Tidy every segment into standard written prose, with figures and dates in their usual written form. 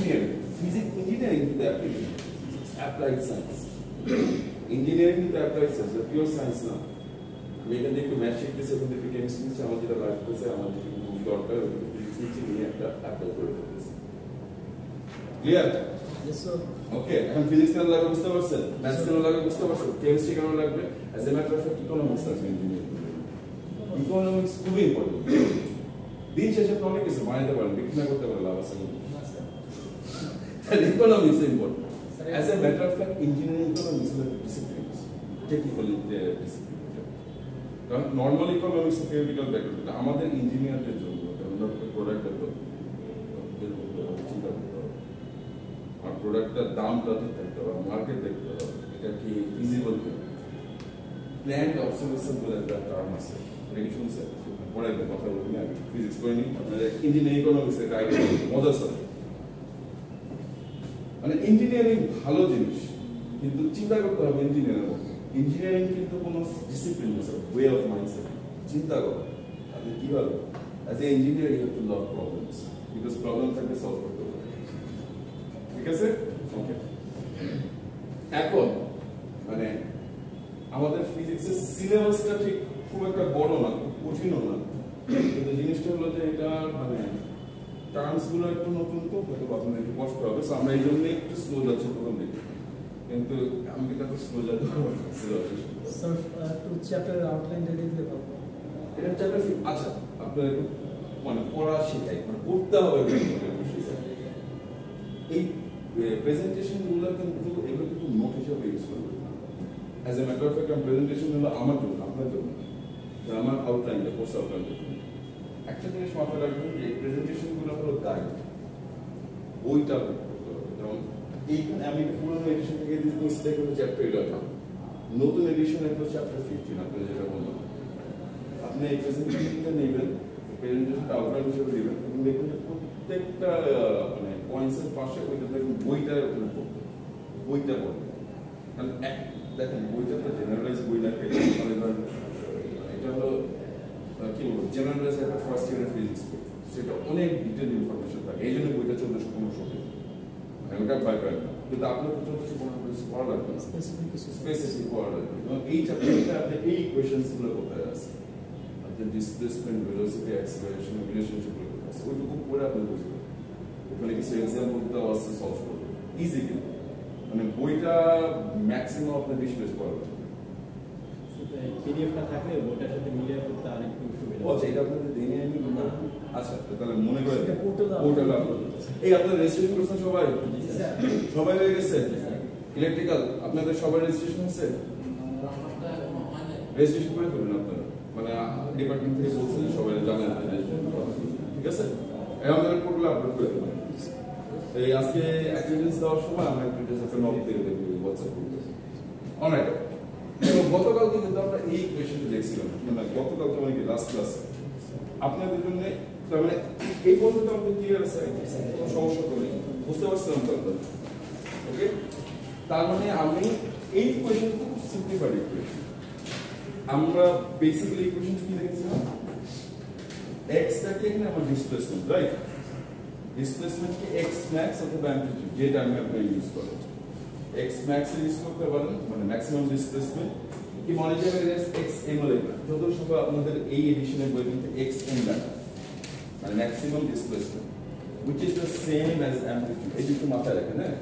Engineering physics engineering কিন্তু applied science engineering কিন্তু applied science pure science না আমি এখান থেকে একটু ম্যাথ শিখতেছি ওখান থেকে কেমিস্ট্রি নিচ্ছি আমার যেটা লাগতেছে আমার যেটা খুব দরকার ফিজিক্স নিচ্ছি নিয়ে একটা অ্যাপ্লাই করে ফেলতেছি ক্লিয়ার ওকে এখন ফিজিক্স কেন লাগবে বুঝতে পারছেন ম্যাথস কেন লাগবে বুঝতে পারছেন কেমিস্ট্রি কেন লাগবে as a matter of fact economics আছে ইঞ্জিনিয়ারিং ইকোনমিক্স খুবই ইম্পর্টেন্ট দিন শেষে আপনি অনেক কিছু বানাইতে পারেন বিক্রি না করতে পারেন লাভ আছে economics important as a matter of fact engineering economics হলো ডিসিপ্লিন টেকনিক্যাল ডিসিপ্লিন কারণ নর্মাল ইকোনমিক্স থিওরিটিক্যাল ব্যাকগ্রাউন্ড আমাদের ইঞ্জিনিয়ারদের জন্য প্রোডাক্ট চিন্তা করতে হবে আর প্রোডাক্টটার দামটা দেখতে হবে মার্কেট দেখতে হবে এটা কি ফিজিবল কিনা প্ল্যান্ড অবজারভেশন বলে একটা টার্ম আছে এটা শুনছে পরে কথা বলবো না ফিজিক্স পড়িনি আপনাদের ইঞ্জিনিয়ারিং ইকোনমিক্স এর আইডিয়া মজার সাথে মানে ইঞ্জিনিয়ারিং ভালো জিনিস কিন্তু চিন্তা করতে হবে ইঞ্জিনিয়ারিং কিন্তু কোনো ডিসিপ্লিন আছে ওয়ে অফ মাইন্ডসেট চিন্তা করো আপনি কিভাবে as a engineer you have to solve problems because problem থাকলে সলভ করতে হবে ঠিক আছে ওকে এখন মানে আমাদের ফিজিক্সের সিলেবাসটা ঠিক খুব একটা বড় না খুব কঠিনও না কিন্তু জিনিসটা হলো যে এটা মানে টার্মস গুলো একটু নতুন তো হয়তো আপনাদের একটু কষ্ট হবে সো আমরা এই জন্য একটু স্লো যাচ্ছি প্রথম দিকে কিন্তু আমি কিন্তু একটু স্লো যাচ্ছি স্যার টু চ্যাপ্টার আউটলাইন দিয়ে দিতে পারবো এটা চ্যাপ্টার আচ্ছা আপনার একটু মানে পড়া শেখাই মানে পড়তে হবে এই প্রেজেন্টেশন গুলো কিন্তু এগুলো কিন্তু নোট হিসেবে ইউজ করবে as a matter of fact presentation হলো আমার জন্য আপনার জন্য আমার আউটলাইনটা কোর্স আউটলাইনটা একটা জিনিস মাথায় রাখবেন যে প্রেজেন্টেশন গুলো হলো গাইড বইটা যেমন এইখানে আমি পুরোনো এডিশন থেকে মিস্টেক হলো চ্যাপ্টার 11 নতুন এডিশনে হলো চ্যাপ্টার 15 আপনি যেটা বললেন আপনি এই প্রেজেন্টেশনটা নেবেন প্রেজেন্টেশনটা আউটলাইন হিসেবে দিবেন এবং দেখুন যে প্রত্যেকটা মানে পয়েন্টসের পাশে ওইটা দেখুন বইটা পড়বেন কারণ দেখেন বইটা তো জেনারেলাইজ বই না এটা হলো কি বলবো জেনারেলাইজ একটা ফার্স্ট ইয়ারের ফিজিক্স বই সেটা অনেক ডিটেল ইনফরমেশন থাকে এই জন্য বইটা 1415 মানে ওটা ভয় পায় না কিন্তু আপনার 1415 পড়া লাগবে না স্পেসিফিক পড়া লাগবে এবং এই চ্যাপ্টারটা আপনি এই কোয়েশ্চেন্স গুলো কোথায় আছে আপনি ডিসপ্লেসমেন্ট ভেলোসিটি অ্যাক্সিলারেশন রিলেশনশিপ গুলো কোথায় আছে ওইটুকু পড়ে আপনি বুঝবেন ওখানে কিছু এক্সাম্পল দেওয়া আছে সলভ করবেন ইজি কিন্তু মানে বইটা ম্যাক্সিমাম আপনার 20 পেজ পড়া লাগবে পিডিএফটা থাকলে বইটার সাথে মিলিয়ে করতে অনেক সুবিধা আচ্ছা এটা আপনাদের দিনে আমি না আচ্ছা তাহলে মনে করে পোর্টাল আপলোড এই আপনাদের রেজিস্ট্রেশন করছেন সবাই হয়ে গেছে ইলেকট্রিক্যাল আপনাদের সবার রেজিস্ট্রেশন হয়েছে রেজিস্ট্রেশন করে ফেলুন আপনারা মানে ডিপার্টমেন্ট থেকে বলছেন সবাই জানেন ঠিক আছে এই আমাদের পোর্টাল আপলোড করে দেবেন এই আজকে অ্যাটেন্ডেন্স দেওয়ার সময় আমরা একটু জাস্ট একটা নক দিয়ে দেব হোয়াটসঅ্যাপ গ্রুপে অলরাইট তো গতকালকে কিন্তু আমরা এই কোয়েশ্চেনটা দেখছিলাম মানে গতকালকে মানে কি লাস্ট ক্লাসে আপনাদের জন্য তার মানে এই পর্যন্ত আমাদের ক্লিয়ার আছে কোনো সমস্যা তো নেই বুঝতে পারছিলাম তো আপনারা ওকে তার মানে আমি এই কোয়েশ্চেন খুব সিম্পলিফাইড ইকুয়েশন আমরা বেসিক্যালি ইকুয়েশন কি দেখছিলাম x টাকে এখানে আমার ডিসপ্লেসমেন্ট রাইট ডিসপ্লেসমেন্ট কি x max অথবা অ্যামপ্লিটিউড যেটা আমি আপনারা ইউজ করি x max এর ইউজ করতে পারেন মানে ম্যাক্সিমাম ডিসপ্লেসমেন্ট কি মনে যাবে x m লেখা যত সম্ভব আপনাদের এই এডিশনের বই কিন্তু x m লেখা মানে maximum displacement which is the same as amplitude এই দুটো মাথায় রাখেন হ্যাঁ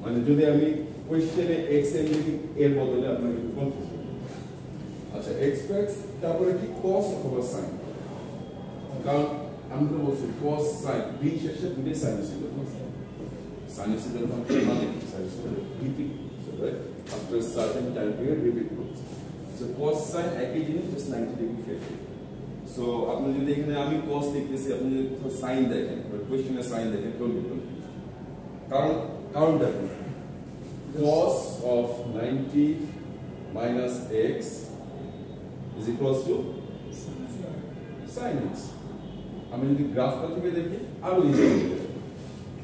মানে যদি আমি কোশ্চেনে x m লিখি এর বদলে আপনাকে একটু কনফিউজ হবে আচ্ছা x max তারপরে কি cos অথবা sin কারণ আমরা বলছি cos sin দিন শেষে দুটোই সাইনোসয়েড sinusoidal function মানে sinusoidal repeat right after a certain time period repeat করছে so cos sin একই জিনিস just 90 degree phase so আপনি যদি এখানে আমি cos লিখতেছি আপনি যদি sin দেখেন বা কোশ্চেনে sin দেখেন কোন কারণ দেখেন cos of 90 minus x is equals to sin x আমি যদি গ্রাফটা থেকে দেখি আরো ইজি হবে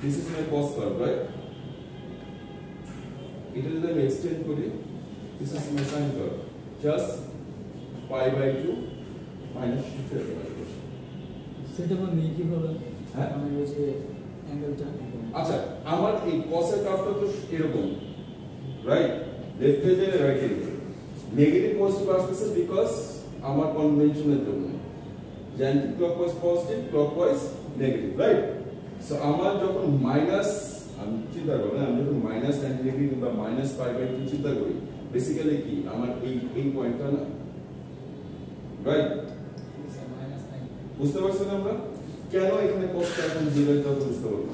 This is my cos curve, right? It is the extend kori. This is my sin curve. Just pi by 2 minus 2. সেটা মানে কি হবে? আমি এই যে অ্যাঙ্গেলটা আচ্ছা আমার এই কসের গ্রাফটা তো এরকম রাইট লেফট হয়ে যায় রাইট হয়ে যায় নেগেটিভ পজিটিভ আসতেছে বিকজ আমার কনভেনশনের জন্য যে anti clockwise positive clockwise negative right so আমার যখন মাইনাস আমি চিন্তা করি আমি যখন মাইনাস 90 ডিগ্রি কিংবা মাইনাস π/2 চিন্তা করি বেসিক্যালি কি আমার এই পয়েন্টটা না রাইট বুঝতে পারছেন আমরা কেন এখানে কসটা এখন 0 এটা বুঝতে পারবো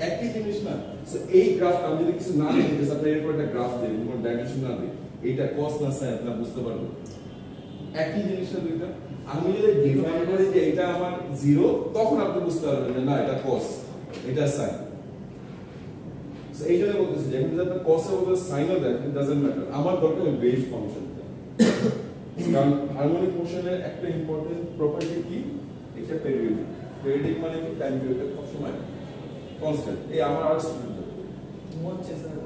একই জিনিস না সো এই গ্রাফটা আমি যদি কিছু না লিখি যে আপনি এরপর একটা গ্রাফ দেন কোনো ডাইমেনশন না দেন এটা কস না সাইন আপনি বুঝতে পারবেন একই জিনিসটা দুইটা আমি যদি ডিফাইন করি যে এটা আমার 0 তখন আপনি বুঝতে পারবেন যে না এটা কস এটা সাইন সো এই জন্য বলতেছি যে এখন যদি আপনি কস এর বদলে সাইনও দেখেন ডাজন্ট ম্যাটার আমার দরকার বেস ফাংশন কারণ হারমোনিক মোশনের একটা ইম্পর্টেন্ট প্রপার্টি কি এটা পেরিওডিক পেরিওডিক মানে কি টাইম পিরিয়ড সব সময় কনস্ট্যান্ট এই আমার আর স্টুডেন্ট হচ্ছে স্যার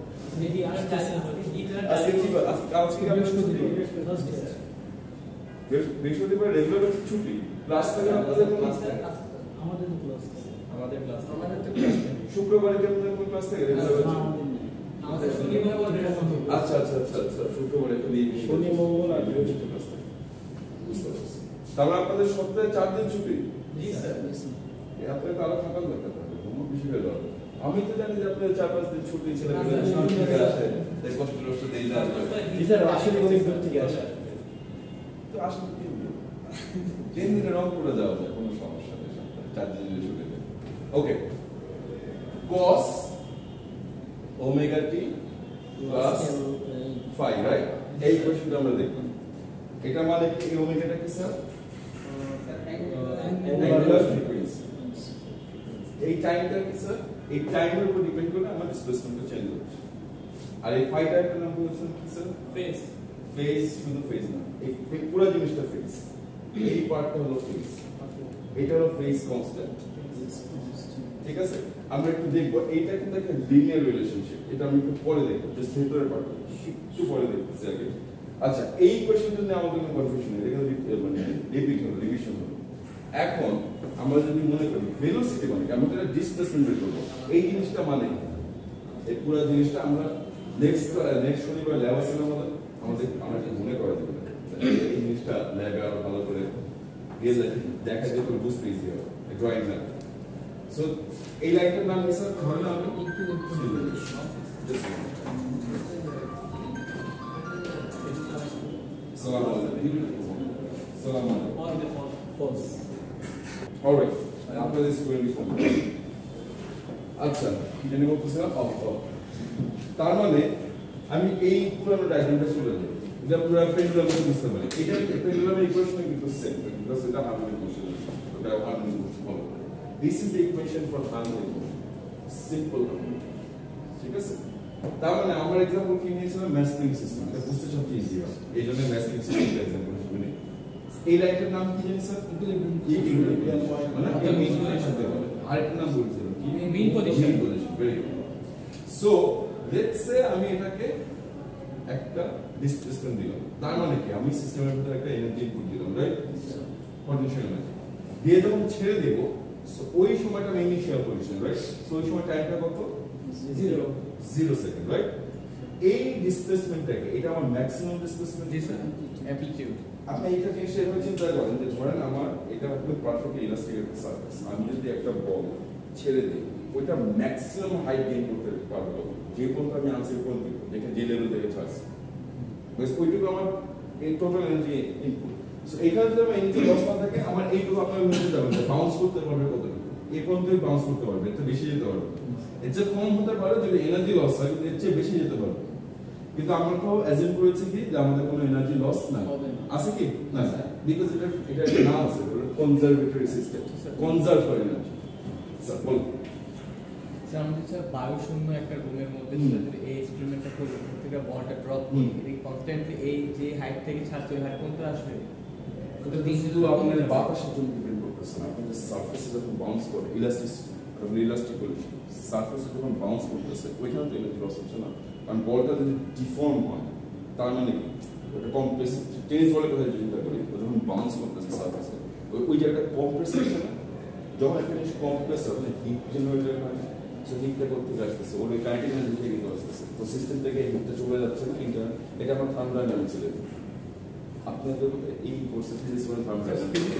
মেবি আর আজকে কি আজকে কি বৃহস্পতিবার রেগুলার ছুটি ক্লাস থাকে আপনাদের ক্লাস থাকে আমাদের তো ক্লাস আমাদের ক্লাস শুক্রবারে কেমন কোন ক্লাস থাকে রেগুলার আমাদের শনিবার বলতে আচ্ছা শুক্রবারে তো শনি মঙ্গল আর বৃহস্পতি ক্লাস থাকে বুঝতে পারছি তাহলে আপনাদের সপ্তাহে 4 দিন ছুটি জি স্যার আপনাদের তো আরো থাকার দরকার কোনো বেশি বেলা আমি তো জানি যে আপনাদের 4-5 দিন ছুটি ছিল তাই কষ্ট দেই না স্যার আসলে অনেক দূর থেকে আসা তো আসলে 3 দিনের রং করে যাওয়া যায় কোনো সমস্যা নেই 4 দিনের ছুটি ওকে cos omega t plus phi right এই কোশ্চেনটা আমরা দেখলাম এটা মানে কি এই ওমেগাটা কি স্যার অ্যাঙ্গুলার ফ্রিকোয়েন্সি এই টাইমটা কি স্যার এই টাইমের উপর ডিপেন্ড করে আমার ডিসপ্লেসমেন্টটা চেঞ্জ হচ্ছে আর এই ফাই টাইপের নাম বলছেন কি স্যার ফেজ ফেজ শুধু ফেজ না এই পুরো জিনিসটা ফেজ এই পার্টটা হলো ফেজ এটা হলো ফেজ কনস্ট্যান্ট ঠিক আছে আমরা একটু দেখব এইটা কিন্তু একটা লিনিয়ার রিলেশনশিপ এটা আমি একটু পরে দেখব জাস্ট ভিতরের পার্ট একটু পরে দেখতেছি আগে আচ্ছা এই কোশ্চেনটা নিয়ে আমাদের কোনো কনফিউশন নেই এটা মানে রিভিশন হলো এখন আমরা যদি মনে করি ভেলোসিটি মানে আমরা একটা ডিসপ্লেসমেন্ট বের করব এই জিনিসটা মানে এই পুরো জিনিসটা আমরা নেক্সট শনিবার ল্যাব আছে আমাদের আমরা মনে করা যাবে এই জিনিসটা ল্যাবে আরো ভালো করে রিয়েল লাইফে দেখা যায় করে বুঝতে ইজি হবে ড্রয়িং না সো এই লাইনটার নাম কি স্যার ধরে নাম সালাম আলাইকুম ফলস অলরাইট আপনাদের স্টুডেন্ট ফোন আচ্ছা জেনে বলতেছিলাম তার মানে আমি এই পুরো ডায়াগ্রামটা চলে যাব এটা পুরো পেন্ডুলাম বুঝতে পারি এটা পেন্ডুলামের ইকুয়েশন কিন্তু সেম বিকজ এটা হারমোনিক মোশন ওটা হারমোনিক মোশন ফলো করে this is the equation for harmonic motion simple harmonic ঠিক আছে তার মানে আমার एग्जांपल কি নিয়েছিলাম ম্যাসলিং সিস্টেম এটা বুঝতে সবচেয়ে ইজি হয় এইজন্য ম্যাসলিং সিস্টেমটা एग्जांपल হিসেবে এই লাইনটার নাম কি জানেন স্যার ইকুইলিব্রিয়াম মানে মেইন পজিশন আরেকটা নাম বলছিলাম কি main position very good so let's say আমি এটাকে একটা ডিসপ্লেসমেন্ট দিলাম তার মানে কি আমি সিস্টেমের ভিতরে একটা এনার্জি ইনপুট দিলাম রাইট পটেনশিয়াল এনার্জি দিয়ে যখন ছেড়ে দেব সো ওই সময়টা আমি ইনিশিয়াল পজিশন রাইট সো ওই সময় টাইমটা কত 0 সেকেন্ড রাইট এই ডিসপ্লেসমেন্টটাকে এটা আমার ম্যাক্সিমাম ডিসপ্লেসমেন্ট জি স্যার অ্যামপ্লিটিউড আপনি এটা জিনিসটা এভাবে চিন্তা করেন যে ধরেন আমার এটা একদম পারফেক্টলি ইলাস্টিক একটা সারফেস আমি যদি একটা বল ছেড়ে দিই ওইটা ম্যাক্সিমাম হাইট গেইন করতে পারবো যে পর্যন্ত আমি আনসার কোন দিব যেখানে যে লেভেল থেকে ছাড়ছি বেশ ওইটুকু আমার এই টোটাল এনার্জি ইনপুট সো এখানে যদি আমার এনার্জি লস না থাকে আমার এইটুকু আপনার বুঝতে যাবেন যে বাউন্স করতে পারবে কতটুকু এই পর্যন্তই বাউন্স করতে পারবে এর বেশি যেতে পারবে এর চেয়ে কম হতে পারে যদি এনার্জি লস হয় কিন্তু এর চেয়ে বেশি যেতে পারবে কিন্তু আমরা তো অ্যাজিউম করেছি কি যে আমাদের কোনো এনার্জি লস না আছে কি না বিকজ এটা একটা নাম আছে কনজারভেটরি সিস্টেম কনজার্ভ করে এনার্জি স্যার বল স্যার আমাদের স্যার বায়ু শূন্য একটা রুমের মধ্যে যদি এই এক্সপেরিমেন্টটা করি প্রত্যেকটা বলটা ড্রপ করি এটা কনস্ট্যান্টলি এই যে হাইট থেকে ছাড়ছে ওই হাইট পর্যন্ত আসবে ওটা শুধু আপনার বাতাসের জন্য ডিপেন্ড করতেছে না আপনাদের সারফেসে যখন বাউন্স করে ইলাস্টিসিটি ইলাস্টিক বলেছি সারফেসে যখন বাউন্স করতেছে ওইখানে তো এনার্জি লস হচ্ছে না কারণ বলটা যদি ডিফর্ম হয় তার মানে কি ওটা কমপ্রেস টেনিস বলের কথা চিন্তা করি যখন বাউন্স করতেছে সারফেসে ওই জায়গাটা কমপ্রেস হচ্ছে না যখন একটা জিনিস কমপ্রেস হয় হিট জেনারেট হয় সো হিটটা করতে আসতেছে ওর ওই কাইনেটিক এনার্জি থেকে কিন্তু আসতেছে তো সিস্টেম থেকে এই হিটটা চলে যাচ্ছে না ইন্টারনাল এটা আমার থার্মোডাইনামিক্স এর আপনাদের মধ্যে এই কোর্সে ফিজিক্স মানে থার্মোডাইনামিক্স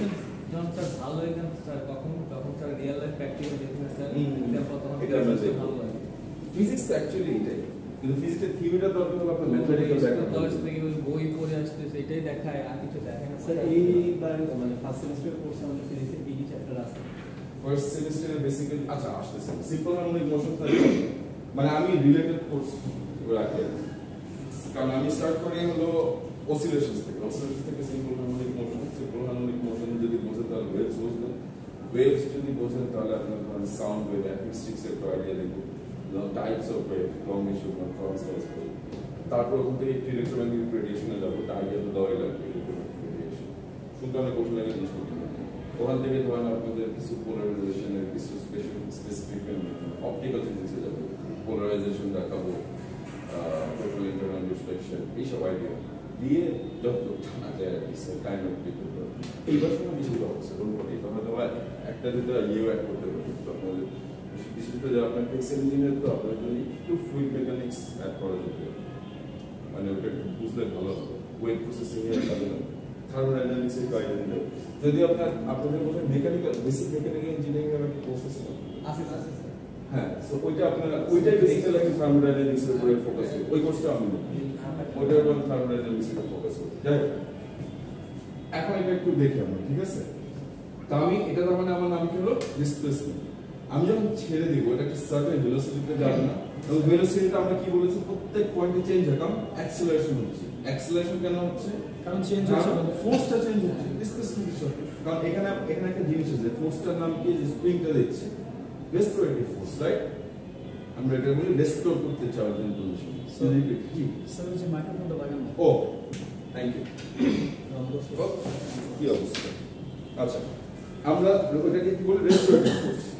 যখন স্যার ভালো হয়ে যান স্যার যখন স্যার রিয়েল লাইফ প্র্যাকটিক্যাল দেখবেন স্যার এটা আমরা ভালো লাগে ফিজিক্স অ্যাকচুয়ালি এটাই কিন্তু ফিজিক্সের থিওরিটা দরকার হলো আপনার ম্যাথমেটিক্যাল ব্যাকগ্রাউন্ড থেকে ওই বই পড়ে আসতেছে এটাই দেখায় আর কিছু দেখায় না স্যার এইবার মানে ফার্স্ট সেমিস্টার কোর্সে আমাদের ফিজিক্সের পিডি চ্যাপ্টার আছে ফার্স্ট সেমিস্টারে বেসিক্যালি আচ্ছা আসতেছে সিম্পল হারমোনিক মোশন থাকে মানে আমি রিলেটেড কোর্স রাখি কারণ আমি স্টার্ট করি হলো অসিলেশনস থেকে সিম্পল হারমোনিক মোশন যদি বোঝেন তাহলে ওয়েভস বুঝবেন ওয়েভস যদি বোঝেন তাহলে আপনার সাউন্ড ওয়েভ অ্যাকুস্টিক্স এর আইডিয়া দেখবেন types of wave long issue transverse wave তারপর ওখান থেকে ইলেকট্রোম্যাগনেটিক রেডিয়েশনে যাবো আইডিয়া তো দেওয়াই লাগবে ইলেকট্রোম্যাগনেটিক রেডিয়েশন শুনতে অনেক কঠিন লাগে জিনিস ওখান থেকে ধরেন আপনাদের কিছু পোলারাইজেশনের কিছু স্পেসিফিক অপটিক্যাল ফিজিক্সে যাবে পোলারাইজেশন দেখাবো টোটাল ইন্টারনাল রিফ্লেকশন এইসব আইডিয়া দিয়ে যত জানা যায় আর কি কাইন্ড অফ পিপল এইবার সময় বেশি অবস্থা কোন পড়ি তখন তো একটা দুটো ইয়েও অ্যাড করতে পারি তো আপনাদের বিশেষ করে যারা আপনার টেক্সটাইল ইঞ্জিনিয়ার তো আপনাদের জন্য একটু ফ্লুইড মেকানিক্স অ্যাড করা যেতে মানে ওটা একটু বুঝলে ভালো হবে ওয়েভ প্রসেসিং এর কারণে থার্মোডাইনামিক্স এর গাইড দিতে যদি আপনাদের মধ্যে মেকানিক্যাল বেসিক মেকানিক্যাল ইঞ্জিনিয়ারিং এর একটা কোর্স আছে আছে স্যার হ্যাঁ সো ওইটা আপনারা ওইটাই বেসিক্যালি একটা থার্মোডাইনামিক্স এর উপরে ফোকাস করবে ওই কোর্সটা আমি ওইটার উপর থার্মোডাইনামিক্স এর ফোকাস করব যাই হোক এখন এটা একটু দেখি আমরা ঠিক আছে তো আমি এটা তার মানে আমার নাম কি হলো ডিসপ্লেসমেন্ট আমি যখন ছেড়ে দিব এটা একটা সার্টেন ভেলোসিটিতে যাবে না এবং ভেলোসিটিটা আমরা কি বলেছি প্রত্যেক পয়েন্টে চেঞ্জ হয় কারণ অ্যাক্সিলারেশন হচ্ছে অ্যাক্সিলারেশন কেন হচ্ছে কারণ চেঞ্জ হচ্ছে ফোর্সটা চেঞ্জ হচ্ছে ডিসপ্লেসমেন্টের সাথে কারণ এখানে একটা জিনিস আছে ফোর্সটার নাম কি যে স্প্রিংটা দিচ্ছে রেস্টোরেটিভ ফোর্স রাইট আমরা এটা বলি রেস্টোর করতে চাই যে পজিশন স্যার ওই যে মাইক্রোফোনটা লাগানো ও থ্যাংক ইউ কি অবস্থা আচ্ছা আমরা ওটাকে কি বলি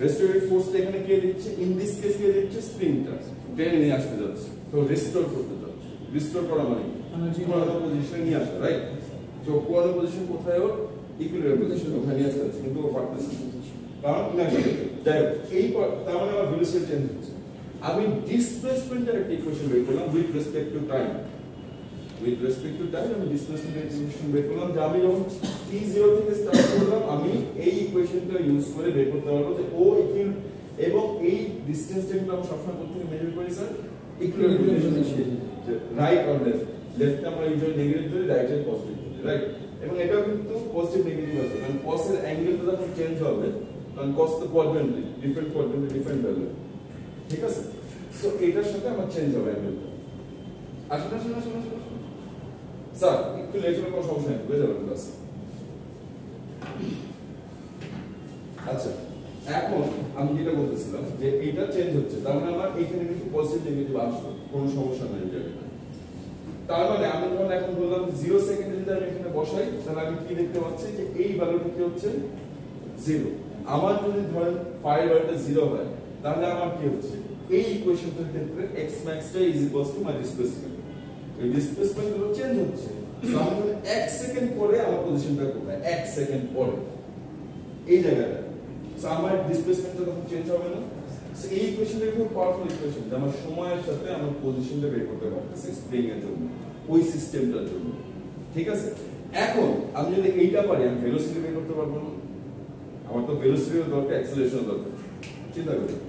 রেস্টোরেটিভ ফোর্সটা এখানে কে দিচ্ছে ইন দিস কেস কে দিচ্ছে স্প্রিংটা টেনে নিয়ে আসতে যাচ্ছে তো রেস্টোর করতে যাচ্ছে রিস্টোর করা মানে পুরোনো পজিশনে নিয়ে আসা রাইট তো পুরোনো পজিশন কোথায় ওর ইকুইলিব্রিয়াম পজিশন ওখানে নিয়ে আসতে যাচ্ছে কিন্তু ও পারতেছে কারণ ইনার্জি যাই হোক এই তার মানে আমার ভেলোসিটি চেঞ্জ হচ্ছে আমি ডিসপ্লেসমেন্টের একটা ইকুয়েশন বের করলাম উইথ রেসপেক্ট টু টাইম আমি ডিসপ্লেসমেন্টের ইকুয়েশন বের করলাম যে আমি যখন t0 থেকে স্টার্ট করলাম আমি এই ইকুয়েশনটা ইউজ করে বের করতে পারবো যে ও ইকুয়াল এবং এই ডিসটেন্সটা কিন্তু আমরা সবসময় কোথা থেকে মেজার করি sir equilibrium right or left আমরা ইউজুয়ালি নেগেটিভ ধরি রাইট এর পজিটিভ ধরি রাইট এবং এটাও কিন্তু পজিটিভ নেগেটিভ আছে কারণ cos এর অ্যাঙ্গেলটা যখন চেঞ্জ হবে কারণ cos তো কোয়াড্রেন্টে ডিফারেন্ট ভ্যালু ঠিক আছে সো এটার সাথে আমার চেঞ্জ হবে অ্যাঙ্গেলটা আসলে স্যার একটু লেখার কোনো সমস্যা নেই বুঝে যাবেন ক্লাস আচ্ছা এখন আমি যেটা বলতেছিলাম যে এটা চেঞ্জ হচ্ছে তার মানে আমার এখানে কিন্তু পজিটিভ নেগেটিভ আসবে কোনো সমস্যা নেই জায়গাটা তার মানে আমি যখন এখন বললাম 0 সেকেন্ডে যদি আমি এখানে বসাই তাহলে আমি কি দেখতে পাচ্ছি যে এই ভ্যালুটা কি হচ্ছে 0 আমার যদি ধরেন পাই ভ্যালুটা 0 হয় তাহলে আমার কি হচ্ছে এই ইকুয়েশনটার ক্ষেত্রে x max টা is equals to my displacement এই ডিসপ্লেসমেন্ট গুলো চেঞ্জ হচ্ছে সো আমি 1 সেকেন্ড পরে আমার পজিশনটা কোথায় 1 সেকেন্ড পরে এই জায়গাটা সো আমার ডিসপ্লেসমেন্টটা তখন চেঞ্জ হবে না সো এই ইকুয়েশনটা খুব পাওয়ারফুল ইকুয়েশন যে আমার সময়ের সাথে আমার পজিশনটা বের করতে পারতেছি স্প্রিং এর জন্য ওই সিস্টেমটার জন্য ঠিক আছে এখন আমি যদি এইটা পারি আমি ভেলোসিটি বের করতে পারবো না আমার তো ভেলোসিটির দরকার অ্যাক্সিলারেশন দরকার চিন্তা করুন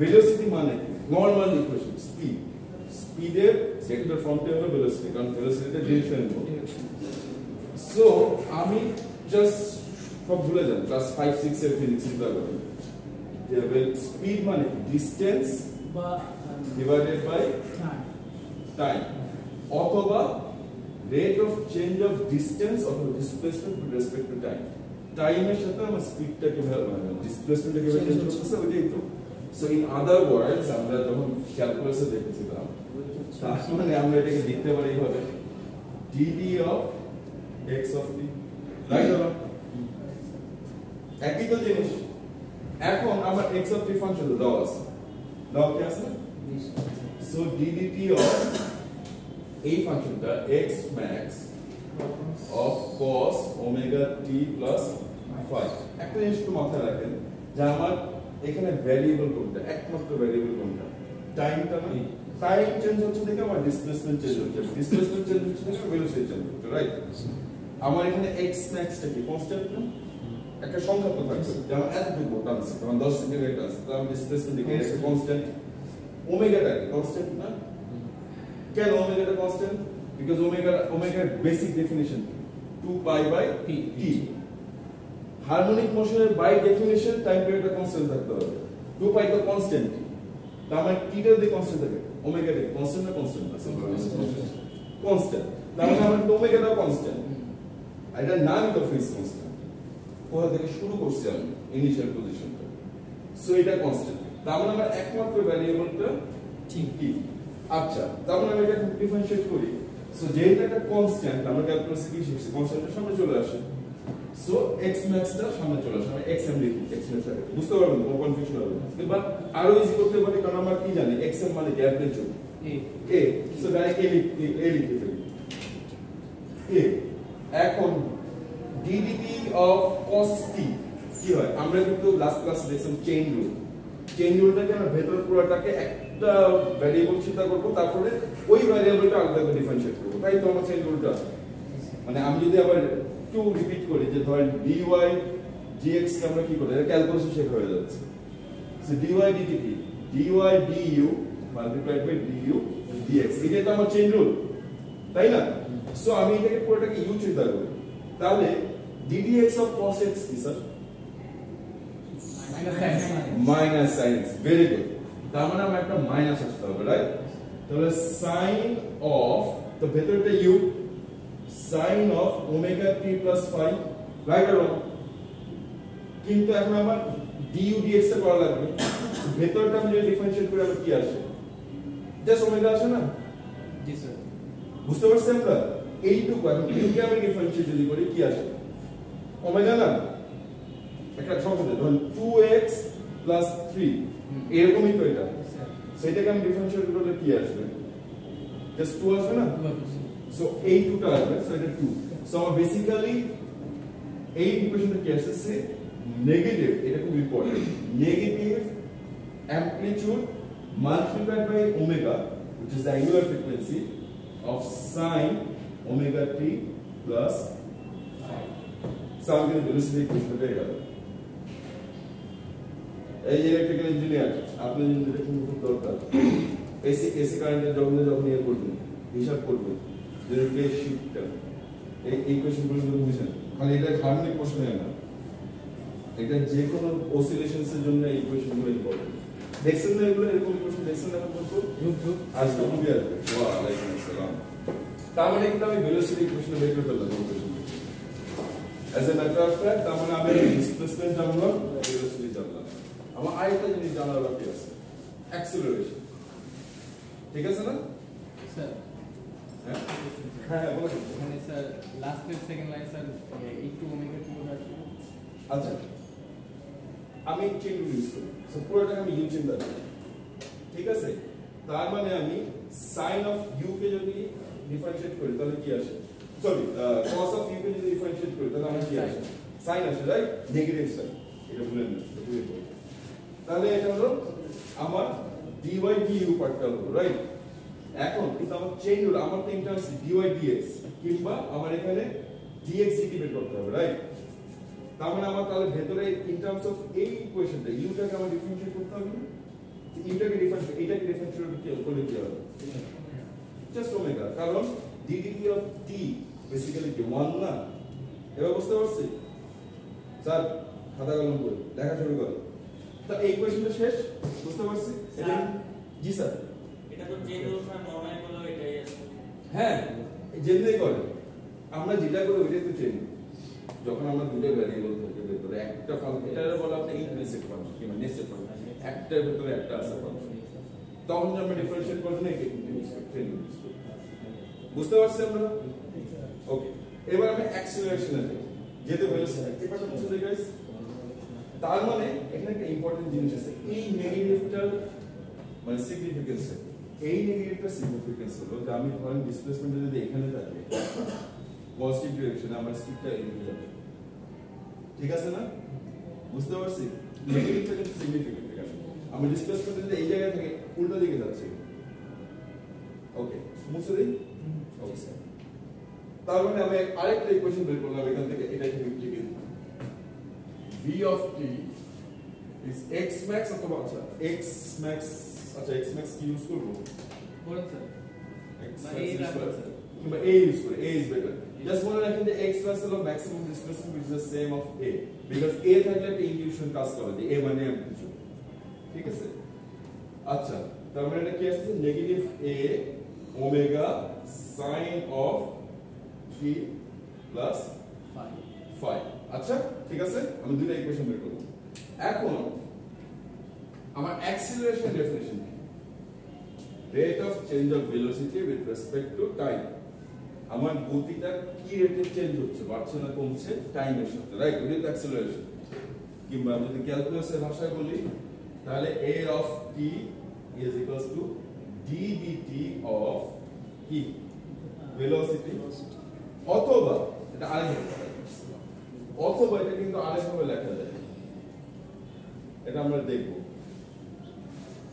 ভেলোসিটি মানে নরমাল ইকুয়েশন স্পিডের ভেক্টর ফর্মটা হলো ভেলোসিটি কারণ ভেলোসিটিতে ডিরেকশন সো আমি জাস্ট সব ভুলে যান ক্লাস 5 6 এর ফিজিক্স চিন্তা করুন যে স্পিড মানে ডিসটেন্স বা ডিভাইডেড বাই টাইম অথবা rate of change of distance অথবা displacement with respect to time টাইমের সাথে আমার স্পিডটা কিভাবে ডিসপ্লেসমেন্টটা কিভাবে চেঞ্জ হচ্ছে ওইটাই তো সো ইন আদার ওয়ার্ডস আমরা যখন ক্যালকুলাসে দেখেছিলাম তার মানে আমরা এটাকে লিখতে পারি এইভাবে dd of x of t right না একই তো জিনিস এখন আমার x of t ফাংশন দাও আছে দাও কি আছে সো ddt of এই ফাংশনটা x max of cos omega t plus phi একটা জিনিস একটু মাথায় রাখেন যে আমার এখানে ভ্যারিয়েবল কোনটা একমাত্র ভ্যারিয়েবল টাইমটা না টাইম চেঞ্জ হচ্ছে দেখে আমার ডিসপ্লেসমেন্ট চেঞ্জ হচ্ছে ডিসপ্লেসমেন্ট চেঞ্জ হচ্ছে দেখে ভেলোসিটি চেঞ্জ হচ্ছে রাইট আমার এখানে x max টা কি কনস্ট্যান্ট না একটা সংখ্যা তো থাকবে যেমন এতটুকু টানছে যেমন 10 সেন্টিমিটার আছে তাহলে ডিসপ্লেসমেন্ট দেখে এটা কনস্ট্যান্ট ওমেগাটা কি কনস্ট্যান্ট না কেন ওমেগাটা কনস্ট্যান্ট বিকজ ওমেগার basic definition 2 pi by t harmonic মোশনের বাই ডেফিনিশন টাইম পিরিয়ডটা কনস্ট্যান্ট থাকতে হবে 2 পাই তো কনস্ট্যান্ট তার মানে t টা যদি কনস্ট্যান্ট থাকে ওমেগাটা কনস্ট্যান্ট না কনস্ট্যান্ট না কনস্ট্যান্ট তার মানে আমার ওমেগাটা কনস্ট্যান্ট আর এটা নামই তো ফেজ কনস্ট্যান্ট কোথা থেকে শুরু করছি আমি ইনিশিয়াল পজিশনটা সো এটা কনস্ট্যান্ট তার মানে আমার একমাত্র ভ্যারিয়েবলটা t আচ্ছা তার মানে আমি এটা ডিফারেন্সিয়েট করি সো যেটা একটা কনস্ট্যান্ট আমরা ক্যালকুলাসে কি শিখছি কনস্ট্যান্টের সামনে চলে আসে সো x max টা সামনে চলে আসে আমি xm লিখি x max টা বুঝতে পারবেন কোনো কনফিউশন হবে না কিংবা আরো ইজি করতে পারি কারণ আমরা কি জানি xm মানে গ্যাপের a সো ডাইরেক্ট a লিখে ফেলি a এখন ddt of cos t কি হয় আমরা কিন্তু লাস্ট ক্লাসে দেখলাম চেইন রুলটাকে আমরা ভেতর পুরোটাকে একটা ভ্যারিয়েবল চিন্তা করব তারপরে ওই ভ্যারিয়েবলটা আলাদা করে ডিফারেন্সিয়েট করব তাই তো আমার চেইন রুলটা মানে আমি যদি আবার একটু রিপিট করি যে ধরেন dy dx কে আমরা কি করি এটা ক্যালকুলাসে শেখা হয়ে যাচ্ছে সো dy dt কি dy du multiplied by du dx এটা তো আমার চেইন রুল তাই না সো আমি এটাকে পুরোটাকে u চিন্তা করি তাহলে ddx of cos x কি sir minus sin x very good তার মানে আমার একটা মাইনাস আসতে হবে রাইট তাহলে sin of তো ভেতরটা u sin of omega t plus phi right আর রং কিন্তু এখন আমার du dx টা করা লাগবে ভেতরটা আমি যদি ডিফারেন্সিয়েট করি আমার কি আসে জাস্ট ওমেগা আসে না জি স্যার বুঝতে পারছেন আমরা এইটুকু এখন ইউকে আমি ডিফারেন্সিয়েট যদি করি কি আসে ওমেগা না একটা সংখ্যা ধরুন 2x 3 এরকমই তো এটা সেটাকে আমি ডিফারেন্সিয়েট করলে কি আসবে জাস্ট 2 আসবে না সো এই 2 টা আসবে সো এটা 2 সো আমার বেসিক্যালি এই ইকুয়েশনটা কি আসছে নেগেটিভ এটা খুব important negative amplitude multiplied by omega which is the angular frequency of sin omega t plus phi সামনে ভেলোসিটি ইকুয়েশন পেয়ে গেল এই ইলেকট্রিক্যাল ইঞ্জিনিয়ার আপনি যদি খুব দরকার এসি কারেন্টের যখন ইয়ে করবেন হিসাব করবেন যে ফেজ শিফটটা এই ইকুয়েশন গুলো বুঝেন খালি এটা হারমোনিক মোশনে না এটা যে কোনো অসিলেশনস এর জন্য এই ইকুয়েশন গুলো ইম্পর্টেন্ট দেখছেন না এগুলো এরকম ইকুয়েশন দেখছেন না বলতো আজ তো খুবই আসবে ওয়া আলাইকুম আসসালাম তার মানে কিন্তু আমি ভেলোসিটি ইকুয়েশন বের করে ফেললাম equation as a matter of fact তার মানে আমি ডিসপ্লেসমেন্ট জানলাম ভেলোসিটি জানলাম আমার আরেকটা জিনিস জানার বাকি আছে অ্যাক্সিলারেশন ঠিক আছে না স্যার হ্যাঁ বলুন এখানে স্যার লাস্টের সেকেন্ড লাইন স্যার একটু ওমেগা টি আসবে আচ্ছা আমি চেইন রুল ইউজ করি সো পুরোটাকে আমি ইউ চিন্তা করি ঠিক আছে তার মানে আমি sin of u কে যদি ডিফারেন্সিয়েট করি তাহলে কি আসে সরি cos of u কে যদি ডিফারেন্সিয়েট করি তাহলে আমার কি আসে sin আসে রাইট নেগেটিভ সাইন এটা ভুলেন না তাহলে এটা হলো আমার dy du পার্টটা হলো রাইট এখন কিন্তু আমার চেইন রুল আমার তিন টার্মস dy dx কিংবা আমার এখানে dx dt বের করতে হবে রাইট তার মানে আমার তাহলে ভেতরে ইন টার্মস অফ এই ইকুয়েশনটা u টাকে আমার ডিফারেন্সিয়েট করতে হবে না এটাকে ডিফারেন্সিয়েট করলে কি হবে জাস্ট ওমেগা কারণ ddt of t বেসিক্যালি কি 1 না এবার বুঝতে পারছি স্যার খাতা কলম করে লেখা শুরু করো তো এই ইকুয়েশনটা শেষ বুঝতে পারছি এটা জি স্যার এটা তো যে রুল না নরমাল হলো এটাই আছে হ্যাঁ জেনেই করে আমরা যেটা করি ওইটাই তো চেন যখন আমরা দুটো ভ্যারিয়েবল থাকে ভেতরে একটা ফাংশন এটা বলা আপনি ইমপ্লিসিট ফাংশন কিংবা নেস্টেড ফাংশন একটার ভেতরে একটা আছে ফাংশন তখন আমরা ডিফারেন্সিয়েট করব না একে বুঝতে পারছেন আমরা ওকে এবার আমি অ্যাক্সিলারেশনে যাই যেতে বলেছি এই পাশে বুঝতে গাইস তার মানে এখানে একটা ইম্পর্টেন্ট জিনিস আছে এই নেগেটিভটা মানে সিগনিফিকেন্স এই নেগেটিভটা সিগনিফিকেন্স হলো যে আমি ধরেন ডিসপ্লেসমেন্ট যদি এখানে থাকে পজিটিভ ডিরেকশনে আমার স্পিডটা এগিয়ে যাবে ঠিক আছে না বুঝতে পারছি নেগেটিভটা কিন্তু সিগনিফিকেন্ট এখানে আমি ডিসপ্লেসমেন্ট যদি এই জায়গা থেকে উল্টো দিকে যাচ্ছি ওকে মুছে দিই ওকে স্যার তার মানে আমি আরেকটা ইকুয়েশন বের করলাম এখান থেকে এটা থেকে লিখে দিই v of t is x max অথবা আচ্ছা x max আচ্ছা x max কি ইউজ করব বলুন স্যার x বা max a is রাখবো better স্যার কিংবা a ইউজ করে a is better just মনে রাখেন যে x max হলো maximum displacement which is the same of a because a থাকলে একটা ইনটিউশন কাজ করে যে a মানে অ্যামপ্লিটিউড ঠিক আছে আচ্ছা তার মানে এটা কি আসছে negative a omega sin of t plus 5 আচ্ছা ঠিক আছে আমি দুইটা ইকুয়েশন বের করব এখন আমার অ্যাক্সিলারেশন ডেফিনিশন কি rate of change of velocity with respect to time আমার গতিটা কি রেটে চেঞ্জ হচ্ছে বাড়ছে না কমছে টাইমের সাথে রাইট ওটা তো অ্যাক্সিলারেশন কিংবা আমি যদি ক্যালকুলাসের ভাষায় বলি তাহলে a of t is equals to d dt of কি ভেলোসিটি অথবা এটা আরেকভাবে অথবা এটা কিন্তু আরেকভাবে লেখা যায় এটা আমরা দেখব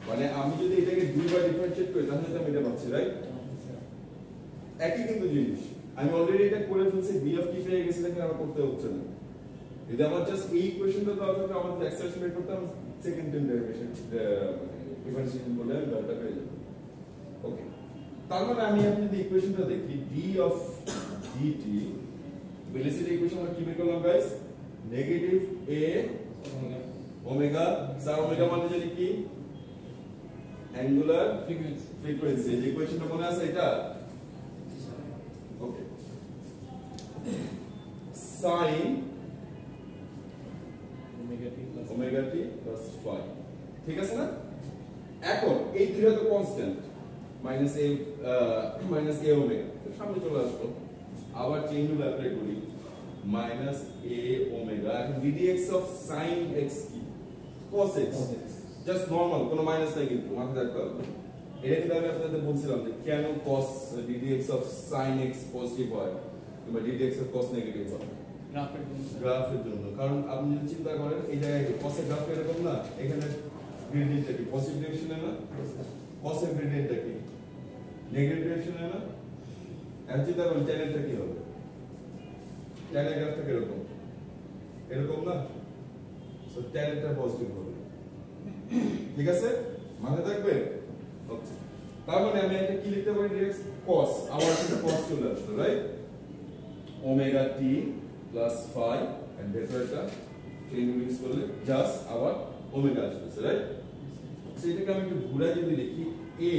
মানে আমি যদি এটাকে দুইবার ডিফারেন্সিয়েট করি তাহলে তো আমি এটা পাচ্ছি রাইট একই কিন্তু জিনিস আমি অলরেডি এটা করে ফেলছি b of t পেয়ে গেছি দেখেন আমার করতে হচ্ছে না যদি আমার জাস্ট এই ইকুয়েশনটা দেওয়া থাকলে আমাদের এক্সপ্রেশন বের করতে আমি সেকেন্ড টাইম ডেরিভেশন ডিফারেন্সিয়েশন করলে আমি ডেল্টা পেয়ে যাব ওকে তার মানে আমি আপনি যদি ইকুয়েশনটা দেখি d of dt velocity equation আমরা কি বের করলাম guys negative a omega sir omega মানে জানি কি অ্যাঙ্গুলার ফ্রিকোয়েন্সি এই ইকুয়েশনটা মনে আছে এটা ওকে sin omega t plus phi ঠিক আছে না এখন এই দুইটা তো কনস্ট্যান্ট মাইনাস a ওমেগা সামনে চলে আসলো আবার চেইন রুল অ্যাপ্লাই করি মাইনাস a ওমেগা এখন ddx অফ sin x কি cos x জাস্ট নরমাল কোনো মাইনাস নাই কিন্তু মাথায় রাখতে হবে এটা কিন্তু আমি আপনাদের বলছিলাম যে কেন cos ddx of sin x positive হয় কিংবা ddx অফ cos নেগেটিভ হয় গ্রাফের জন্য কারণ আপনি যদি চিন্তা করেন এই জায়গায় cos এর গ্রাফ এরকম না এখানে গ্রেডিয়েন্টটা কি পজিটিভ ডিরেকশনে না cos এর গ্রেডিয়েন্টটা কি নেগেটিভ ডিরেকশনে না এখন চিন্তা করেন tan এরটা কি হবে tan এর গ্রাফটা কিরকম এরকম না সো tan এরটা পজিটিভ হবে ঠিক আছে মাথায় থাকবে ওকে তার মানে আমি এটা কি লিখতে পারি ডিরেক্ট cos আবার কিন্তু cos চলে আসলো right omega t plus phi and ভেতরটা চেইন ইউজ করলে জাস্ট আবার ওমেগা আসছে রাইট সো এটাকে আমি একটু ঘুরাই যদি লিখি a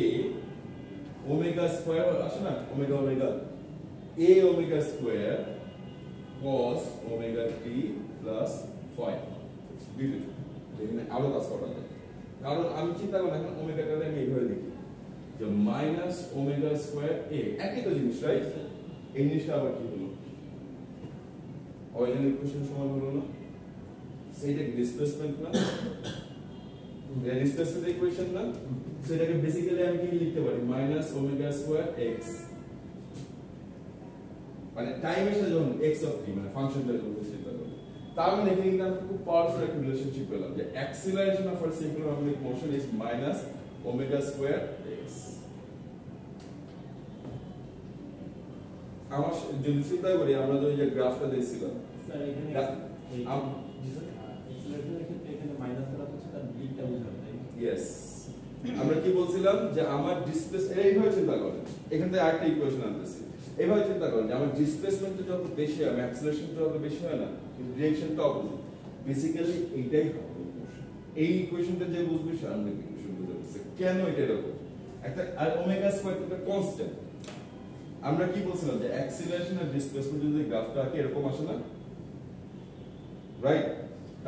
ওমেগা স্কয়ার আসে না omega omega a omega square cos omega t plus phi beautiful এখানে আলো কাজ করা যায় কারণ আমি চিন্তা করি এখন ওমেগাটাকে আমি এইভাবে দেখি যে মাইনাস ওমেগা স্কয়ার a একই তো জিনিস রাইট এই জিনিসটা আবার কি হলো অরিজিনাল ইকুয়েশন সমান হলো না সেইটা ডিসপ্লেসমেন্ট না এটা ডিসপ্লেসমেন্ট ইকুয়েশন না সেটাকে বেসিক্যালি আমি কি লিখতে পারি মাইনাস ওমেগা স্কয়ার x মানে টাইমের সাথে যখন x অফ t মানে ফাংশনটা যখন চিন্তা করি তার মানে এখানে কিন্তু আমরা খুব পাওয়ারফুল একটা রিলেশনশিপ পেলাম যে acceleration of a singular harmonic motion is minus omega square x আমার যদি চিন্তা করি আমরা যে গ্রাফটা দেখছিলাম স্যার এখানে এক্সেলারেশনের ক্ষেত্রে এখানে মাইনাস করা হচ্ছে তার দিকটা বোঝানো যায় ইয়েস আমরা কি বলছিলাম যে আমার ডিসপ্লেসমেন্ট এইভাবে চিন্তা করেন এখান থেকে আরেকটা ইকুয়েশন আনতেছি এইভাবে চিন্তা করেন যে আমার ডিসপ্লেসমেন্টটা যত বেশি হয় অ্যাক্সেলারেশনটা যত বেশি হয় না ডিরেকশনটা অপোজিট বেসিক্যালি এইটাই হবে এই ইকুয়েশনটা যে বুঝবে সে আমরা ইকুয়েশন বুঝতে পারছে কেন এটা এরকম একটা আর ওমেগা স্কয়ার তো কনস্ট্যান্ট আমরা কি বলছিলাম যে অ্যাক্সিলারেশন আর ডিসপ্লেসমেন্ট যদি গ্রাফটা আঁকে এরকম আসে না রাইট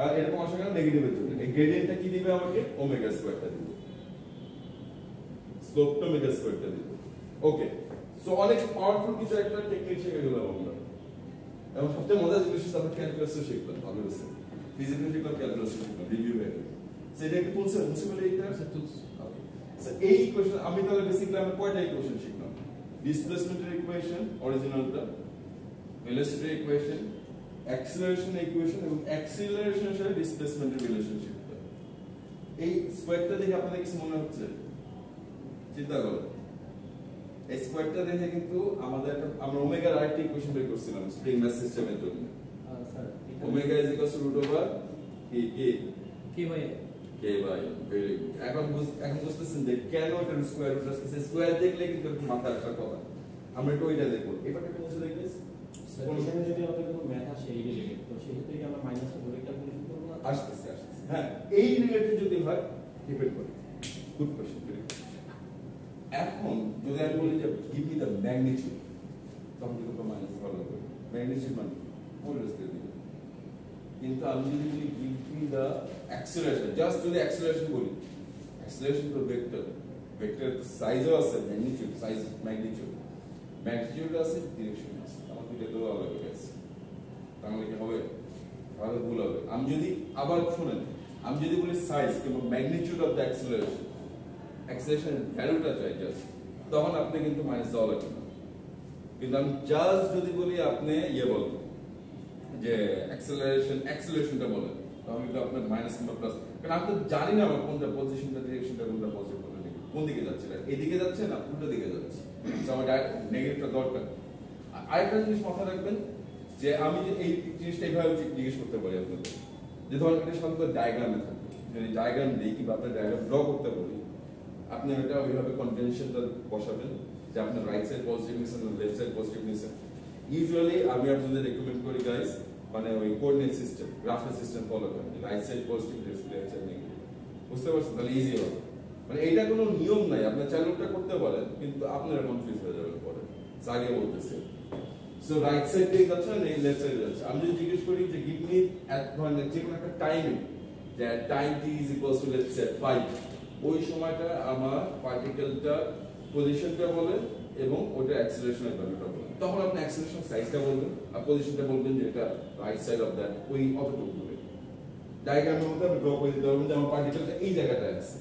আর এরকম আসে কেন নেগেটিভের জন্য এই গ্রেডিয়েন্টটা কি দিবে আমাকে ওমেগা স্কয়ারটা দিবে স্লোপটা ওমেগা স্কয়ারটা দিবে ওকে সো অনেক পাওয়ারফুল কিছু একটা টেকনিক শিখে গেলাম আমরা এবং সবচেয়ে মজার জিনিস হচ্ছে আমরা ক্যালকুলাসও শিখলাম ভালো হয়েছে ফিজিক্যাল শিখলাম ক্যালকুলাসও শিখলাম রিভিউ হয়ে গেল সেটা কি বলছে মুছে বলে এইটা সো এই ইকুয়েশন আমি তাহলে বেসিক্যালি আমরা কয়টা ইকুয়েশন শিখলাম ডিসপ্লেসমেন্টের ইকুয়েশন অরিজিনালটা ভেলোসিটি ইকুয়েশন অ্যাক্সিলারেশন ইকুয়েশন এবং অ্যাক্সিলারেশনের সাথে ডিসপ্লেসমেন্টের রিলেশনশিপটা এই স্কয়ারটা দেখে আপনাদের কিছু মনে হচ্ছে? চিন্তা করুন, এই স্কয়ারটা দেখে কিন্তু আমরা ওমেগার আরেকটি ইকুয়েশন বের করছিলাম স্প্রিং ম্যাথ সিস্টেমের জন্য। Sir omega is equal to root over কি ভাই কে বাই ভেরি গুড। এখন বুঝতেছেন যে কেন এটার স্কয়ার রুট আসছে। স্কয়ার দেখলে কিন্তু একটু মাথায় আসার কথা। আমরা একটু ওইটা দেখব। এবারে একটু মুছে দেখবেন। এখানে যদি আমাদের কোনো ম্যাথ আসে এই রিলেটেড, তো সেই ক্ষেত্রে কি আমরা মাইনাসটা ধরে ক্যালকুলেশন করব না? আসতেছে। হ্যাঁ, এই রিলেটেড যদি হয় ডিপেন্ড করে। Good question. এখন যদি আমি বলি যে গিভ মি দ্য ম্যাগনিটিউড, তখন কিন্তু মাইনাস ভালো হবে। ম্যাগনিটিউড মানে ফুল রেস্টে দিবে। কিন্তু আমি যদি বলি give me the acceleration, just যদি অ্যাক্সেলারেশন বলি, অ্যাক্সেলারেশন তো ভেক্টর, ভেক্টরের তো সাইজও আছে, ম্যাগনিটিউড, সাইজ ম্যাগনিটিউড আছে, ডিরেকশন আছে। আমার দুটো তো আলাদা আছে। তাহলে কি হবে? তাহলে ভুল হবে। আমি যদি আবার শুনেন, আমি যদি বলি সাইজ কিংবা ম্যাগনিটিউড অফ দ্য অ্যাক্সেলারেশন ভ্যালুটা চাই জাস্ট, তখন আপনি কিন্তু মাইনাস দেওয়া লাগবে না। কিন্তু আমি জাস্ট যদি বলি আপনি বলবেন যে অ্যাক্সেলারেশনটা বলেন, তখন কিন্তু আপনার মাইনাস কিংবা প্লাস, কারণ আমি তো জানি না আমার কোনটা পজিশনটা, ডিরেকশনটা কোনটা পজিটিভ, কোনটা নেগেটিভ, কোন দিকে যাচ্ছে, এদিকে যাচ্ছে না উল্টো দিকে যাচ্ছে। তো আমার নেগেটিভটা দরকার। আরেকটা জিনিস মাথায় রাখবেন যে আমি যে এই জিনিসটা এইভাবে জিজ্ঞেস করতে পারি আপনাদের, যে ধরেন এটা সাধারণত ডায়াগ্রামে থাকে, যদি ডায়াগ্রাম দিই কিংবা আপনার ডায়াগ্রাম ড্র করতে বলি, আপনি এটা ওইভাবে কনভেনশনটা বসাবেন যে আপনার রাইট সাইড পজিটিভ নিছেন, লেফট সাইড পজিটিভ নিছেন। ইউজুয়ালি আমি আপনাদের রেকমেন্ড করি গাইস, মানে ওই কোঅর্ডিনেট সিস্টেম, গ্রাফের সিস্টেম ফলো করেন, right side positive, left side negative. বুঝতে পারছেন? তাহলে ইজি হবে। মানে এইটা কোনো নিয়ম নাই, আপনার চ্যানেলটা করতে পারেন, কিন্তু আপনারা কনফিউজ হয়ে যাবেন পরে। আগে বলতেছে সো রাইট সাইড দিয়ে যাচ্ছে না লেফট সাইড যাচ্ছে। আমি যদি জিজ্ঞেস করি যে গিভ মি এট ধরেন যে কোনো একটা টাইমে, যে time T is equals two let's say 5, ওই সময়টা আমার পার্টিকেলটা পজিশনটা বলেন এবং ওটা অ্যাক্সেলারেশনের ভ্যালুটা বলেন, তখন আপনি অ্যাক্সেলারেশন সাইজটা বলবেন আর পজিশনটা বলবেন যে এটা রাইট সাইড অফ দ্যাট, ওই অতটুকু দূরে। ডায়াগ্রামের মধ্যে আমি ড্র করে দিতে পারবেন যে আমার পার্টিকেলটা এই জায়গাটায় আছে।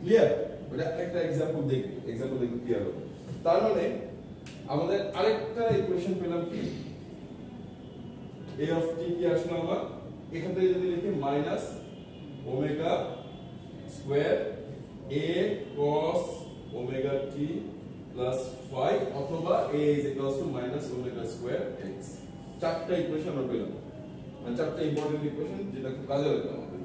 ক্লিয়ার? ওটা একটা এক্সাম্পল দেখি ক্লিয়ার হবে। তার মানে আমাদের আরেকটা ইকুয়েশন পেলাম কি, a অফ t কি আসলো আমার, এখান থেকে যদি লিখি minus omega square a cos omega t plus 5 অথবা a is equals to minus omega square x। চারটা ইকুয়েশন আমরা পেলাম, মানে চারটা ইম্পর্টেন্ট ইকুয়েশন যেটা খুব কাজে লাগবে আমাদের।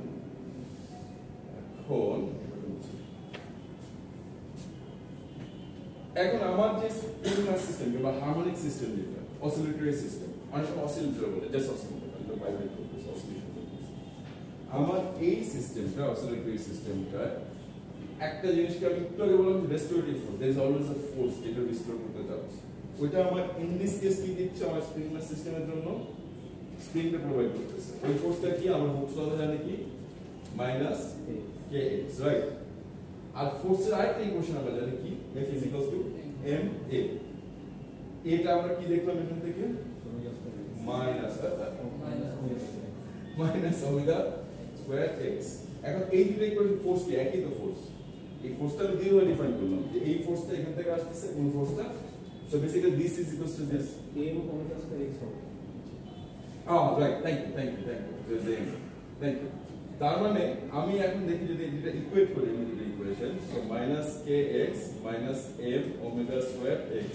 এখন আমার যে স্প্রিং সিস্টেম বা হারমোনিক সিস্টেম, যেটা অসিলেটরি সিস্টেম, অনেক সময় অসিলেটর বলে, জাস্ট অসিলেটর, এটা ভাইব্রেট করতেছে, অসিলেশন করতেছে। আমার এই সিস্টেমটা, অসিলেটরি সিস্টেমটা, একটা জিনিসকে আমি একটু আগে বললাম restorative force, there is always a force যেটা রিস্টোর করতে যাচ্ছে। ওইটা আমার ইন দিস কেস কি দিচ্ছে, আমার স্প্রিং সিস্টেমের জন্য স্প্রিংটা প্রোভাইড করতেছে। ওই ফোর্সটা কি আমার হুকস ল জানে কি, মাইনাস kx, রাইট? আর ফোর্সের আরেকটা ইকুয়েশন আমরা জানি কি, F is equals to ma। এটা আমরা কি দেখলাম এখান থেকে, মাইনাস ওমেগা স্কয়ার x। এখন এই দুটো ইকুয়েশন ফোর্স কি একই তো ফোর্স, এই ফোর্সটা আমি দুইভাবে ডিফাইন করলাম যে এই ফোর্সটা এখান থেকে আসছে, কোন ফোর্সটা, so basically this is equals to this m omega square x হবে। Right, thank you. তার মানে আমি এখন দেখি যদি এটা ইকুয়েট করি, আমি দুটো equation, so minus kx minus m omega square x,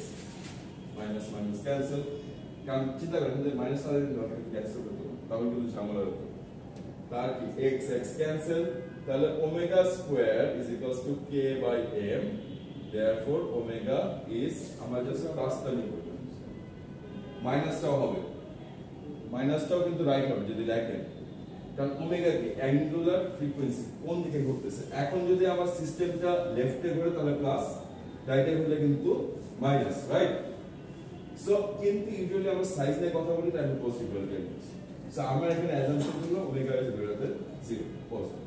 minus minus cancel. কারণ চিন্তা করেন যে মাইনাস না দিলে দরকার ক্যান্সেল করতে হবে, তখন কিন্তু ঝামেলা হতো। তার কি x ক্যান্সেল, তাহলে omega square is equals to k by m, therefore omega is, আমরা জাস্ট প্লাসটা নিব, মাইনাসটাও হবে, মাইনাসটাও কিন্তু রাইট হবে যদি দেখেন, কারণ ওমেগা কি অ্যাঙ্গুলার ফ্রিকোয়েন্সি কোন দিকে ঘুরতেছে। এখন যদি আমার সিস্টেমটা লেফটে ঘুরে তাহলে প্লাস, রাইটে ঘুরলে কিন্তু মাইনাস, রাইট? সো কিন্তু ইউজুয়ালি আমরা সাইজ নিয়ে কথা বলি, তাই আমি পজিটিভ ভ্যালু নিচ্ছি। সো আমার এখানে অ্যাজাম্পশন হলো omega is greater than 0, positive.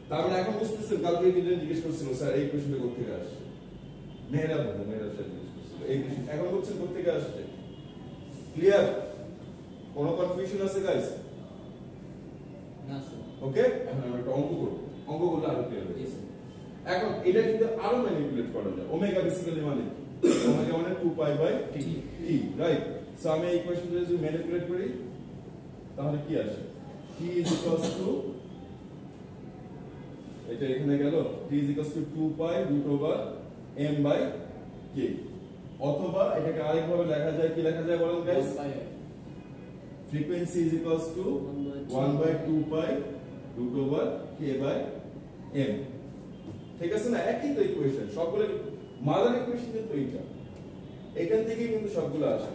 তার মানে এখন বুঝতেছেন, কালকে একজন জিজ্ঞেস করছিল স্যার এই কোশ্চেনটা কোথা থেকে আসছে, মেহেরা স্যার জিজ্ঞেস করছিল এই কোশ্চেন, এখন বলছেন কোথা থেকে আসছে। ক্লিয়ার? কোনো কনফিউশন আছে গাইস? না স্যার। ওকে, এখন আমরা একটা অঙ্ক করব, অঙ্ক করলে আরো ক্লিয়ার হবে। এখন এটা কিন্তু আরো ম্যানিপুলেট করা যায়। ওমেগা বেসিক্যালি মানে ওমেগা মানে 2 pi by t, right? So আমি এই ইকুয়েশনটা যদি ম্যানিপুলেট করি তাহলে কি আসে, t is equals to এটা এখানে গেল t is equals to 2 pi root over m by k, অথবা এটাকে আরেকভাবে লেখা যায়, কি লেখা যায় বলেন guys? frequency is equals to 1 by 2 pi root over k by m, ঠিক আছে না? একই তো ইকুয়েশন, সবগুলো মাদার ইকুয়েশন তো এইটা, এখান থেকে কিন্তু সবগুলো আসে,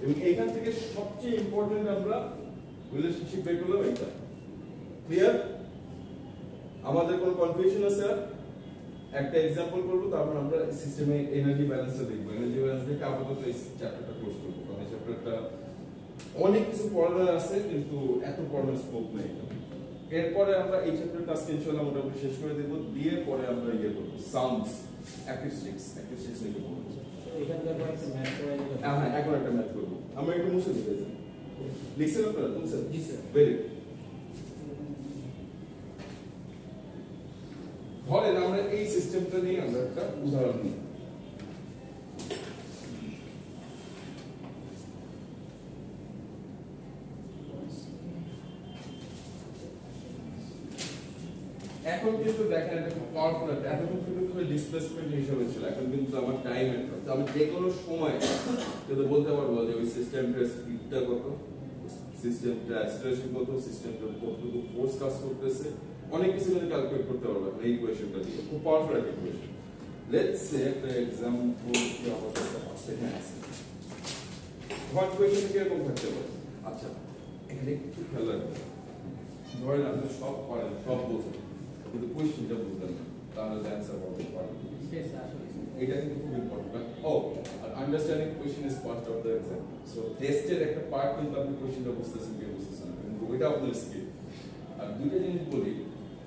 এবং এখান থেকে সবচেয়ে ইম্পর্টেন্ট আমরা রিলেশনশিপ বের করলাম এটা। ক্লিয়ার? আমাদের কোনো কনফিউশন আছে? আর একটা एग्जांपल করব, তারপর আমরা সিস্টেমে এনার্জি ব্যালেন্সটা দেখব। এনার্জি ব্যালেন্স দেখে আপাতত এই চ্যাপ্টারটা ক্লোজ করব, কারণ এই চ্যাপ্টারটা অনেক কিছু পড়ার আছে কিন্তু এত পড়ার স্কোপ নেই। এরপরে আমরা এই চ্যাপ্টারটা আজকে ইনশাআল্লাহ মোটামুটি শেষ করে দেব, দিয়ে পরে আমরা ইয়ে করব সাউন্ডস, অ্যাকুস্টিক্স নিয়ে পড়ব। এখান থেকে একটা ম্যাথ করা যাবে। হ্যাঁ, এখন একটা ম্যাথ করব। আমরা একটু মুছে দিতে চাই। লিখছেন আপনারা? মুছে? জি স্যার। Very good. ধরেন আমরা এই সিস্টেমটা নিয়ে আমরা একটা উদাহরণ নিই। এখন কিন্তু দেখেন এটা খুব পাওয়ারফুল, এতক্ষণ কিন্তু ডিসপ্লেসমেন্ট হিসেবে ছিল, এখন কিন্তু আমার টাইম একটা, আমি যে কোনো সময় কিন্তু বলতে পারবো যে ওই সিস্টেমটার স্পিডটা কত, সিস্টেমটা অ্যাক্সিলারেশন কত, সিস্টেমটা কতটুকু ফোর্স কাজ করতেছে, অনেক কিছু কিন্তু ক্যালকুলেট করতে পারবো এই ইকুয়েশনটা দিয়ে। খুব পাওয়ারফুল একটা ইকুয়েশন। লেটস সে একটা एग्जांपल কি আমাদের কাছে আছে, হোয়াট ইকুয়েশন কি এরকম থাকতে পারে। আচ্ছা, এখানে একটু খেয়াল রাখবেন, ধরেন আপনি সব পারেন, সব বোঝেন, কিন্তু কোয়েশ্চেনটা বুঝলেন না, তাহলে অ্যানসার করতে পারবেন। এটা কিন্তু খুব ইম্পর্টেন্ট। ও, আর understanding question is part of the exam. So টেস্টের একটা পার্ট কিন্তু আপনি কোয়েশ্চেনটা বুঝতেছেন কি বুঝতেছেন না, কিন্তু ওইটা আপনার স্কিল। আর দুটো জিনিস বলি,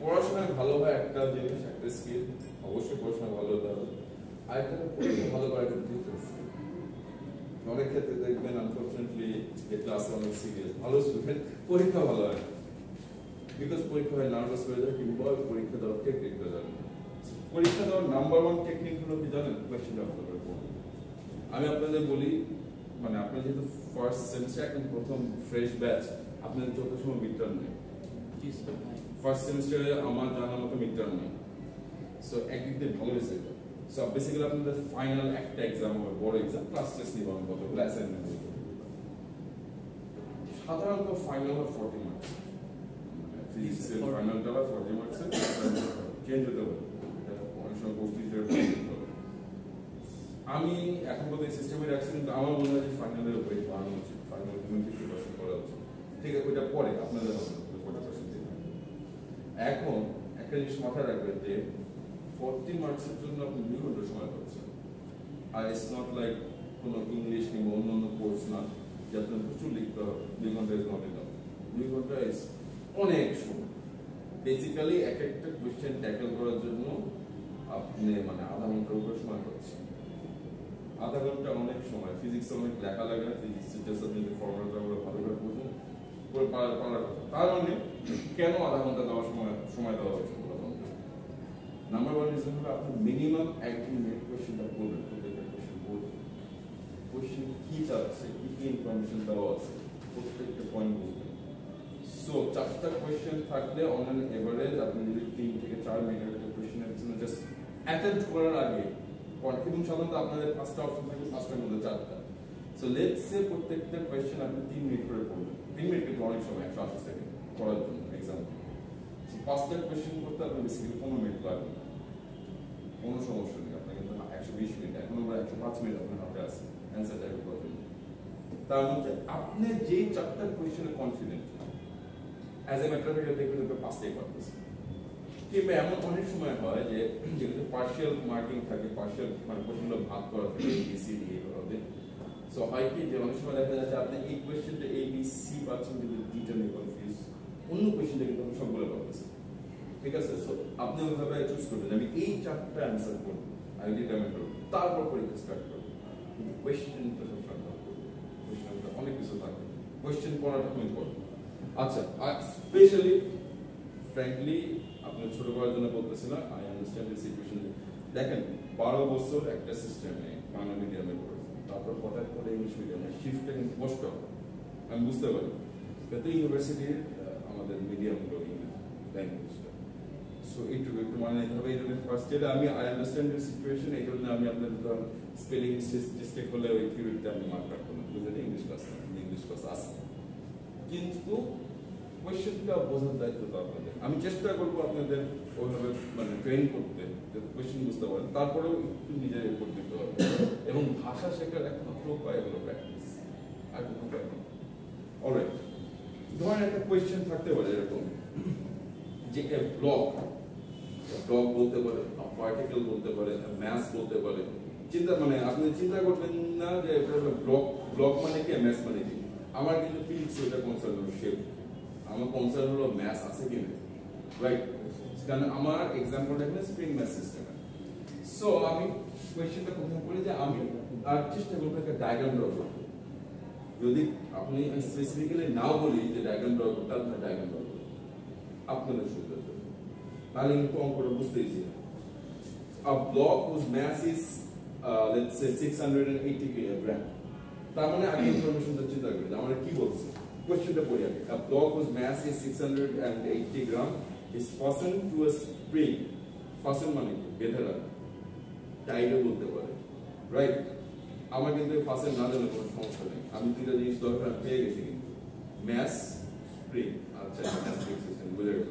পড়াশোনায় ভালো হয় একটা জিনিস, একটা স্কিল, অবশ্যই পড়াশোনা ভালো হতে হবে, আর একটা পরীক্ষা ভালো করার একটা ডিফারেন্স। অনেক ক্ষেত্রে দেখবেন আনফরচুনেটলি এই ক্লাসে অনেক সিরিয়াস ভালো স্টুডেন্ট পরীক্ষা ভালো হয়, বিকজ পরীক্ষা হয় নার্ভাস হয়ে যায়, কিংবা পরীক্ষা দেওয়ার টেকনিকটা জানেন। পরীক্ষা দেওয়ার নাম্বার ওয়ান টেকনিক হলো কি জানেন? কোয়েশ্চেন আপনাদের পড়ুন। আমি আপনাদের বলি, মানে আপনার যেহেতু ফার্স্ট সেমিস্টার, এখন প্রথম ফ্রেশ ব্যাচ, আপনাদের যত সময় মিডটার্ম নেই, ফার্স্ট সেমিস্টারে আমার জানার মতো মিডটার্ম নেই, সো একদিক দিয়ে ভালো হয়েছে এটা। সো বেসিক্যালি আপনাদের ফাইনাল একটা এক্সাম হবে, বড় এক্সাম, ক্লাস টেস্ট নিব আমি, কতগুলো অ্যাসাইনমেন্ট দিব। সাধারণত ফাইনাল হয় 40 মার্কস, ফিজিক্সের ফাইনালটা হয় 40 মার্কসের, চেঞ্জ হতে পারে, অনেক সময় বস্তিতে আমি এখন বলতে সিস্টেমে রাখছি, কিন্তু আমার মনে হয় যে ফাইনালের ওয়েট বাড়ানো উচিত, ফাইনাল 50% করা উচিত। ঠিক আছে, ওইটা পরে আপনাদের হবে 40% দিতে। এখন একটা জিনিস মাথায় রাখবেন যে 40 মার্কসের জন্য আপনি 2 ঘন্টা সময় পাচ্ছেন, আর ইটস নট লাইক কোনো ইংলিশ কিংবা অন্যান্য কোর্স না যে আপনার প্রচুর লিখতে হবে। 2 ঘন্টা ইজ নট ইনাফ, 2 ঘন্টা ইজ অনেক সময়। বেসিক্যালি এক একটা কোয়েশ্চেন ট্যাকল করার জন্য আপনি মানে আধা ঘন্টার উপরে সময় পাচ্ছেন। আধা ঘন্টা অনেক সময়, ফিজিক্সে অনেক লেখা লাগে না, ফিজিক্সের জাস্ট আপনি যদি ফর্মুলাটা ভালো করে বুঝুন করে পারার কথা। তার মানে কেন আধা ঘন্টা দেওয়ার সময় দেওয়া হয়েছে? নাম্বার ওয়ান রিজন হলো আপনি মিনিমাম 1 মিনিট কোয়েশ্চেনটা বলবেন, প্রত্যেকটা কোয়েশ্চেন বলবেন, কোয়েশ্চেন কি চাচ্ছে, কি কি ইনফরমেশন দেওয়া আছে, প্রত্যেকটা পয়েন্ট বলবেন। সো 4টা কোয়েশ্চেন থাকলে অন অ্যান এভারেজ আপনি যদি 3 থেকে 4 মিনিটের একটা কোয়েশ্চেনের পিছনে জাস্ট অ্যাটেম্প্ট করার আগে, এবং সাধারণত আপনাদের 5টা অপশন থাকে, 5টার মধ্যে 4টা। সো লেটস সে প্রত্যেকটা কোয়েশ্চেন আপনি 3 মিনিট করে পড়বেন। 3 মিনিট কিন্তু অনেক সময়, 180 সেকেন্ড করার জন্য এক্সাম। সো 5টা কোয়েশ্চেন করতে আপনার বেসিক্যালি 15 মিনিট লাগবে, কোনো সমস্যা নেই। আপনার কিন্তু 120 মিনিট, এখন আমরা 105 মিনিট আপনার হাতে আছে অ্যান্সার টাইপ করার জন্য। তার মধ্যে আপনি যেই 4টা কোয়েশ্চেনে confident, as a matter of fact দেখবেন আপনি 5টাই পারতেছেন। কিংবা এমন অনেক সময় হয় যে যেগুলো পার্শিয়াল মার্কিং থাকে, পার্শিয়াল মানে কোয়েশ্চেনগুলো ভাগ করা থাকে ABCD এভাবে। সো হয় কি যে অনেক সময় দেখা যাচ্ছে আপনি এই কোয়েশ্চেনটা ABC পাচ্ছেন কিন্তু ডিটা নিয়ে কনফিউজ, অন্য কোয়েশ্চেনটা কিন্তু আপনি সবগুলো পাচ্ছেন। ঠিক আছে, সো আপনি ওইভাবে চুজ করবেন আমি এই 4টা অ্যান্সার করব, আমি ডিটারমাইন করব, তারপর পরীক্ষা স্টার্ট করব। কিন্তু কোয়েশ্চেনটা সবসময় ভাগ করব, কোয়েশ্চেনটা অনেক কিছু থাকে, কোয়েশ্চেন পড়াটা খুব ইম্পর্টেন্ট। আচ্ছা, আর স্পেশালি ফ্র্যাঙ্কলি আপনার ছোট করার জন্য বলতেছি না, আই আন্ডারস্ট্যান্ড দিস সিচুয়েশন। দেখেন 12 বছর একটা সিস্টেমে বাংলা মিডিয়ামে পড়েছে, তারপর হঠাৎ করে ইংলিশ মিডিয়ামে শিফটটা কিন্তু কষ্ট হবে, আমি বুঝতে পারি। কিন্তু ইউনিভার্সিটির আমাদের মিডিয়াম হলো ইংলিশ ল্যাঙ্গুয়েজটা। সো এইটুকু একটু মানে নিতে হবে। এইটুকু ফার্স্ট ইয়ারে আমি আই আন্ডারস্ট্যান্ড দ্য সিচুয়েশন, এই জন্য আমি আপনাদের ধরুন স্পেলিং মিস্টেক হলে ওই থিওরিতে আমি মার্ক রাখবো না, বুঝলেন? ইংলিশ ক্লাস আছে, কিন্তু কোয়েশ্চেনটা বোঝার দায়িত্ব তো আপনাদের। আমি চেষ্টা করবো আপনাদের ওইভাবে মানে ট্রেন করতে, যাতে কোয়েশ্চেন বুঝতে পারেন, তারপরেও একটু নিজের এফোর্ট দিতে হবে। এবং ভাষা শেখার একমাত্র উপায় হলো প্র্যাকটিস, আর কোনো উপায় নেই। অলরাইট, ধরেন একটা কোয়েশ্চেন থাকতে পারে এরকম যে ব্লক বলতে পারে, পার্টিকেল বলতে পারে, ম্যাস বলতে পারে। মানে আপনি চিন্তা করবেন না যে ব্লক মানে কি, ম্যাস মানে কি। আমার কিন্তু ফিজিক্স ওটা কনসার্ন হলো শেপ, আমার কনসার্ন হলো ম্যাস আছে কিনা, রাইট? কারণ আমার এক্সাম্পলটা এখানে স্প্রিং ম্যাস সিস্টেম। সো আমি কোয়েশ্চেনটা প্রথম করি যে আমি আর চেষ্টা করবো একটা ডায়াগ্রাম ড্র করতে। যদি আপনি স্পেসিফিক্যালি নাও বলি যে ডায়াগ্রাম ড্র করতে, আপনার ডায়াগ্রাম ড্র করতে আপনাদের সুবিধা হবে, তাহলে কিন্তু অঙ্কটা বুঝতে easy. A block whose mass is let's say 680 kg, তার মানে আগে ইনফরমেশনটা চিন্তা করি আমরা কি বলছি, কোশ্চেনটা পড়ি আগে। A block whose mass is 680 gram is fastened to a spring. fasten মানে কি, বেঁধে রাখা, টাইটও বলতে পারে, রাইট? আমার কিন্তু ফাসেন না জানলে কোনো সমস্যা নেই, আমি দুইটা জিনিস দরকার পেয়ে গেছি, কিন্তু ম্যাস স্প্রিং। আচ্ছা, ম্যাস স্প্রিং সিস্টেম বুঝে গেল।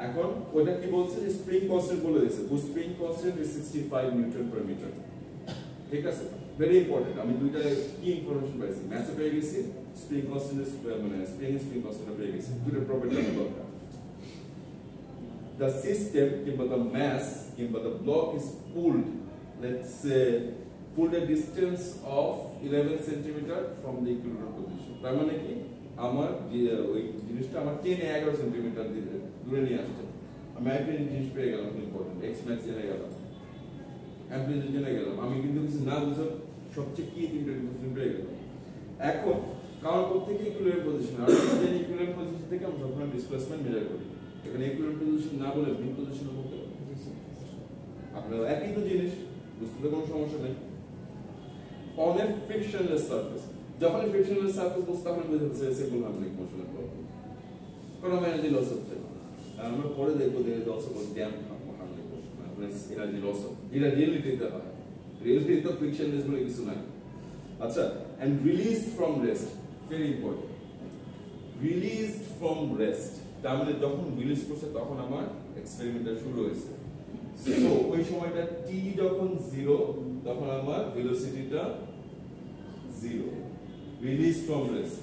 এখন ওটা কি বলছে, স্প্রিং কনস্ট্যান্ট বলে দিয়েছে, spring constant is 65 newton per metre. ঠিক আছে, ভেরি ইম্পর্টেন্ট। আমি দুইটা কি ইনফরমেশন পাইছি, ম্যাসও পেয়ে গেছি, স্প্রিং কনস্ট্যান্ট মানে স্প্রিং কনস্ট্যান্ট পেয়ে গেছি, দুটো প্রপার্টি দরকার। The system কিংবা the mass কিংবা the block is pulled, let's say pulled a distance of 11 cm from the equilibrium position. তার মানে কি, আমার ওই জিনিসটা আমার 10-11 cm দূরে নিয়ে আসছে। আমি একটা জিনিস পেয়ে গেলাম, ইম্পর্টেন্ট, x max জেনে গেলাম, অ্যাম্পলিটিউড জেনে গেলাম, আমি কিন্তু কিছু না বুঝে সবচেয়ে কি তিনটা ডিফারেন্স পেয়ে গেলাম। এখন কারণ প্রত্যেকটা ইকুইলিব্রিয়াম পজিশন, আর এই ইকুইলিব্রিয়াম পজিশন থেকে আমরা সবসময় ডিসপ্লেসমেন্ট মেজার করি। এখানে ইকুইলিব্রিয়াম পজিশন না বলে মিন পজিশন বলতে পারি, আপনারা একই তো জিনিস, বুঝতে কোনো সমস্যা নেই। অন এ ফ্রিকশনলেস সারফেস, যখন ফ্রিকশনলেস সারফেস বলতে আমরা বুঝতে সেগুলো হার্মোনিক মোশনের প্রবলেম, কোনো এনার্জি লস হচ্ছে না। আমরা পরে দেখবো যে অলসো ড্যাম্প হার্মোনিক মোশন, মানে এনার্জি লস হয়, এটা রিয়েলিটিতে হয়, রিয়েলিটি তো ফ্রিকশনলেস বলে কিছু নাই। আচ্ছা, and released from rest, very important, released from rest, তার মানে যখন রিলিজ করছে তখন আমার এক্সপেরিমেন্টটা শুরু হয়েছে। সো ওই সময়টা t যখন 0, তখন আমার ভেলোসিটিটা 0, রিলিজ ফ্রম রেস্ট।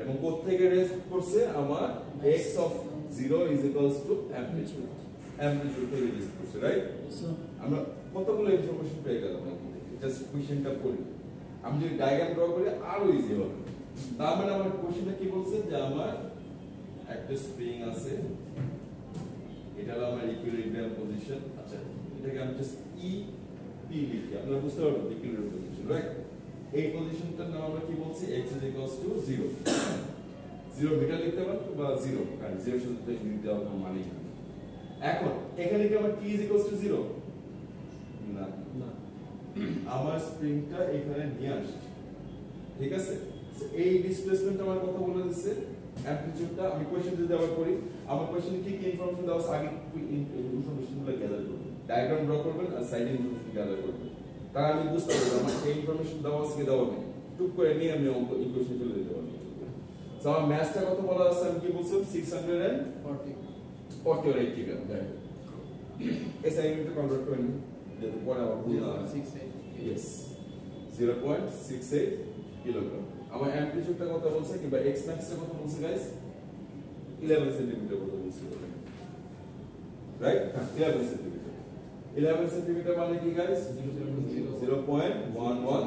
এবং কোথা থেকে রেস্ট করছে, আমার x of 0 is equals to amplitude, amplitude থেকে রিলিজ করছে, রাইট? আমরা কতগুলো ইনফরমেশন পেয়ে গেলাম, জাস্ট কোশ্চেনটা পড়ি। আমি যদি ডায়াগ্রাম ড্র করি আরো ইজি হবে। তার মানে আমার কোশ্চেনটা কি বলছে, যে আমার একটা স্প্রিং আছে, এটা হলো আমার ইকুইলিব্রিয়াম পজিশন। আচ্ছা, এটাকে আমি জাস্ট ই পি লিখি, আপনারা বুঝতে পারবেন ইকুইলিব্রিয়াম পজিশন, রাইট? এই পজিশনটার নাম আমরা কি বলছি, x is equals to 0, 0 metre লিখতে পারেন বা 0, কারণ 0 এর সাথে ইউনিট দেওয়ার কোনো মানে নেই। এখন এখানে কি আমার t is equals to 0 না, না, আমার স্প্রিংটা এখানে নিয়ে আসছে, ঠিক আছে? এই ডিসপ্লেসমেন্ট আমার কথা বলে দিচ্ছে, অ্যামপ্লিটিউডটা আমি কোশ্চেন যদি আবার করি, আমার কোশ্চেনে কি কি ইনফরমেশন দেওয়া আছে আগে ইনফরমেশনগুলো গ্যাদার করবেন, ডায়াগ্রাম ড্র করবেন আর সাইড ইনফরমেশন গ্যাদার করবেন, তার আমি বুঝতে পারবো আমার এই ইনফরমেশন দেওয়া আছে কি দেওয়া নেই, টুক করে নিয়ে আমি অঙ্ক ইকুয়েশন চলে দিতে পারবো। সো আমার ম্যাথটা কত বলা আছে, আমি কি বলছিলাম 640 or 80 গ্রাম, রাইট? অ্যাসাইনমেন্টে কনভার্ট করে নিন যাতে পরে আবার ভুল না হয়। 0.68 ইয়েস, 0.68 কিলোগ্রাম। আমার অ্যামপ্লিটিউডটা কত বলছে কিংবা x max এর কথা বলছে গাইস, 11 সেন্টিমিটার কথা বলছে, রাইট? 11 সেন্টিমিটার। 11 সেন্টিমিটার মানে কি গাইস, 0.11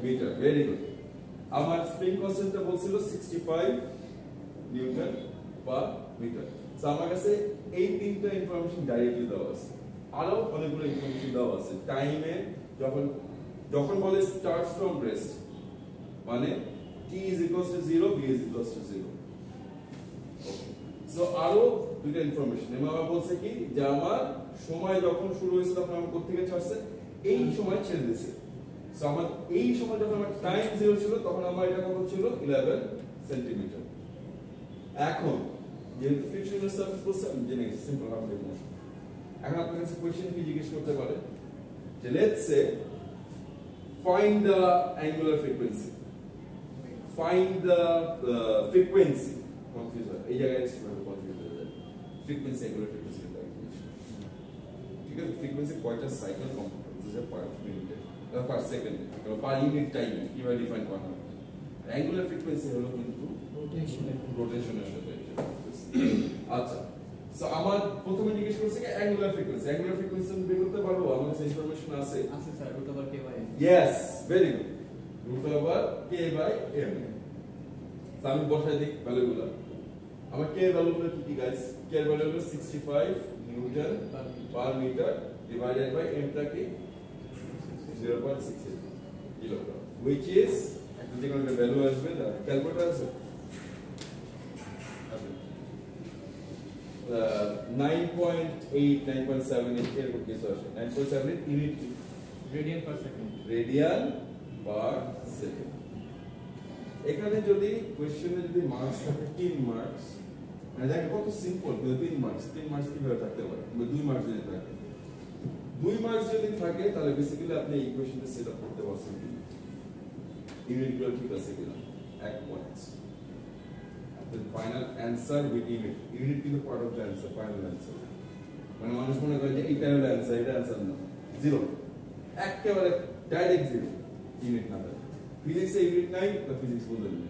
মিটার। Very good. আমার স্প্রিং কনস্ট্যান্টটা বলছিল 65 নিউটন পার মিটার। সো আমার কাছে এই তিনটা ইনফরমেশন ডাইরেক্টলি দেওয়া আছে, আরো অনেকগুলো ইনফরমেশন দেওয়া আছে। টাইমে যখন বলে স্টার্টস ফ্রম রেস্ট, মানে t is equals to 0, b is equals to 0. Okay, so আরো দুইটা ইনফরমেশন এবং আমার বলছে কি যে আমার সময় যখন শুরু হয়েছে তখন আমার কোথা থেকে ছাড়ছে, এই সময় ছেড়ে দিয়েছে। সো আমার এই সময় যখন আমার টাইম 0 ছিল তখন আমার এটা কত ছিল, 11 সেন্টিমিটার। এখন যেহেতু ফ্রিকশনাল সারফেস বলছে আমি জেনে গেছি সিম্পল হার্মোনিক মোশন। এখন আপনার কাছে কোয়েশ্চেন কি জিজ্ঞেস করতে পারে যে let's say find the angular frequency, find the frequency, confuse হয় এই জায়গায় স্টুডেন্ট কনফিউজ হয়ে যায় ফ্রিকোয়েন্সি angular frequency এর calculation ঠিক আছে ফ্রিকোয়েন্সি কয়টা সাইকেল কমপ্লিট করতেছে পার মিনিটে পার সেকেন্ডে পার ইউনিট টাইমে কিভাবে ডিফাইন করা হয় angular frequency হলো কিন্তু রোটেশনের সাথে আচ্ছা সো আমার প্রথমে জিজ্ঞেস করছে কি angular frequency বের করতে পারবো আমার কাছে ইনফরমেশন আছে sir √k/m yes very good √k/m so আমি বসাই দিই ভ্যালুগুলো আমার k ভ্যালুগুলো কি কি গাইস k এর ভ্যালু হলো 65 newton per metre divided by m টা কি 0.68 কিলোগ্রাম which is একটা যে কোনো ভ্যালু আসবে না ক্যালকুলেটর আছে 9.8 9.7 এরকম কিছু আসে 9.7 ইউনিট রেডিয়ান পার সেকেন্ড এখানে যদি কোশ্চেনে যদি মার্কস থাকে 3 মার্কস মানে দেখো কত সিম্পল 3 মার্কস কিভাবে থাকতে পারে 2 মার্কস যদি থাকে 2 মার্কস যদি থাকে তাহলে বেসিক্যালি আপনি এই কোশ্চেনটা সেটআপ করতে পারছেন ইউনিটগুলো ঠিক আছে কিনা 1 point the final answer with unit is part of the answer final answer মানে মানুষ মনে করে যে এটা হলো answer এটা answer না জিরো একেবারে ডাইরেক্ট জিরো ইউনিট না ফিজিক্সে ইউনিট নাই তো ফিজিক্স বুঝলেন না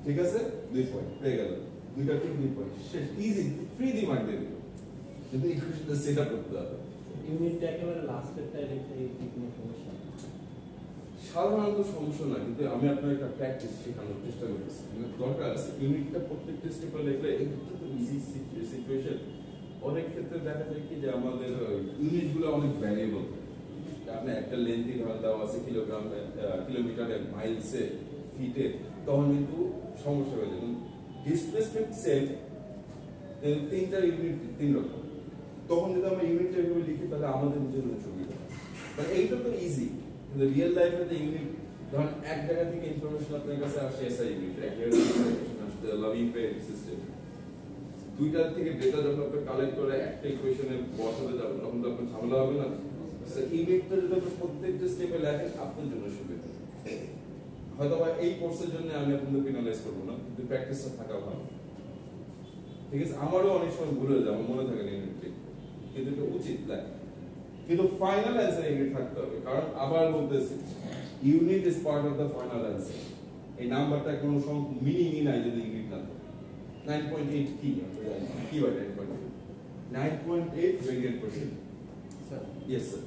ঠিক আছে 2 পয়েন্ট পেয়ে গেল দুইটা ঠিক 2 পয়েন্ট শেষ ইজি ফ্রি দি মার্ক দিয়ে দিল কিন্তু ইকুয়েশনটা সেটআপ করতে হবে ইউনিটটা একেবারে লাস্টেরটাই রেখে কি কোনো সমস্যা সাধারণত সমস্যা না কিন্তু আমি আপনার একটা প্র্যাকটিস শেখানোর চেষ্টা করতেছি দরকার আছে ইউনিটটা প্রত্যেকটা স্টেপে লিখলে এটা তো ইজি সিচুয়েশন অনেক ক্ষেত্রে দেখা যায় কি যে আমাদের ইউনিটগুলো অনেক ভ্যারিয়েবল আপনি একটা লেন্থই ধরে দেওয়া আছে কিলোগ্রাম কিলোমিটারে মাইলসে ফিটে তখন কিন্তু সমস্যা হয়ে যায় ডিসপ্লেসমেন্ট সেম তিনটা ইউনিট 3 রকম তখন যদি আমরা ইউনিটটা এভাবে লিখি তাহলে আমাদের নিজের সুবিধা বাট এইটা তো ইজি কিন্তু রিয়েল লাইফে যে ইউনিট ধরুন এক জায়গা থেকে ইনফরমেশন আপনার কাছে আসে এসআই ইউনিট এক জায়গা থেকে ইনফরমেশন আসছে লাভিং পে সিস্টেম দুইটা থেকে ডেটা যখন আপনি কালেক্ট করে একটা ইকুয়েশনে বসাতে যাবেন তখন তো আপনার ঝামেলা হবে না ইউনিটটা যদি আপনি প্রত্যেকটা স্টেপে লেখেন আপনার জন্য সুবিধা হয়তো বা এই কোর্সের জন্য আমি আপনাদের পেনালাইজ করবো না কিন্তু প্র্যাকটিসটা থাকা ভালো ঠিক আছে আমারও অনেক সময় ভুলে যায় আমার মনে থাকে ইউনিট কিন্তু এটা উচিত লাগে কিন্তু ফাইনাল অ্যানসার ইউনিট থাকতে হবে কারণ আবার বলতেছি unit is part of the final answer এই নাম্বারটা কোনো মিনিংই নাই যদি ইউনিট না থাকে 9.8 কি কি হয় 9.8 radian per second sir yes sir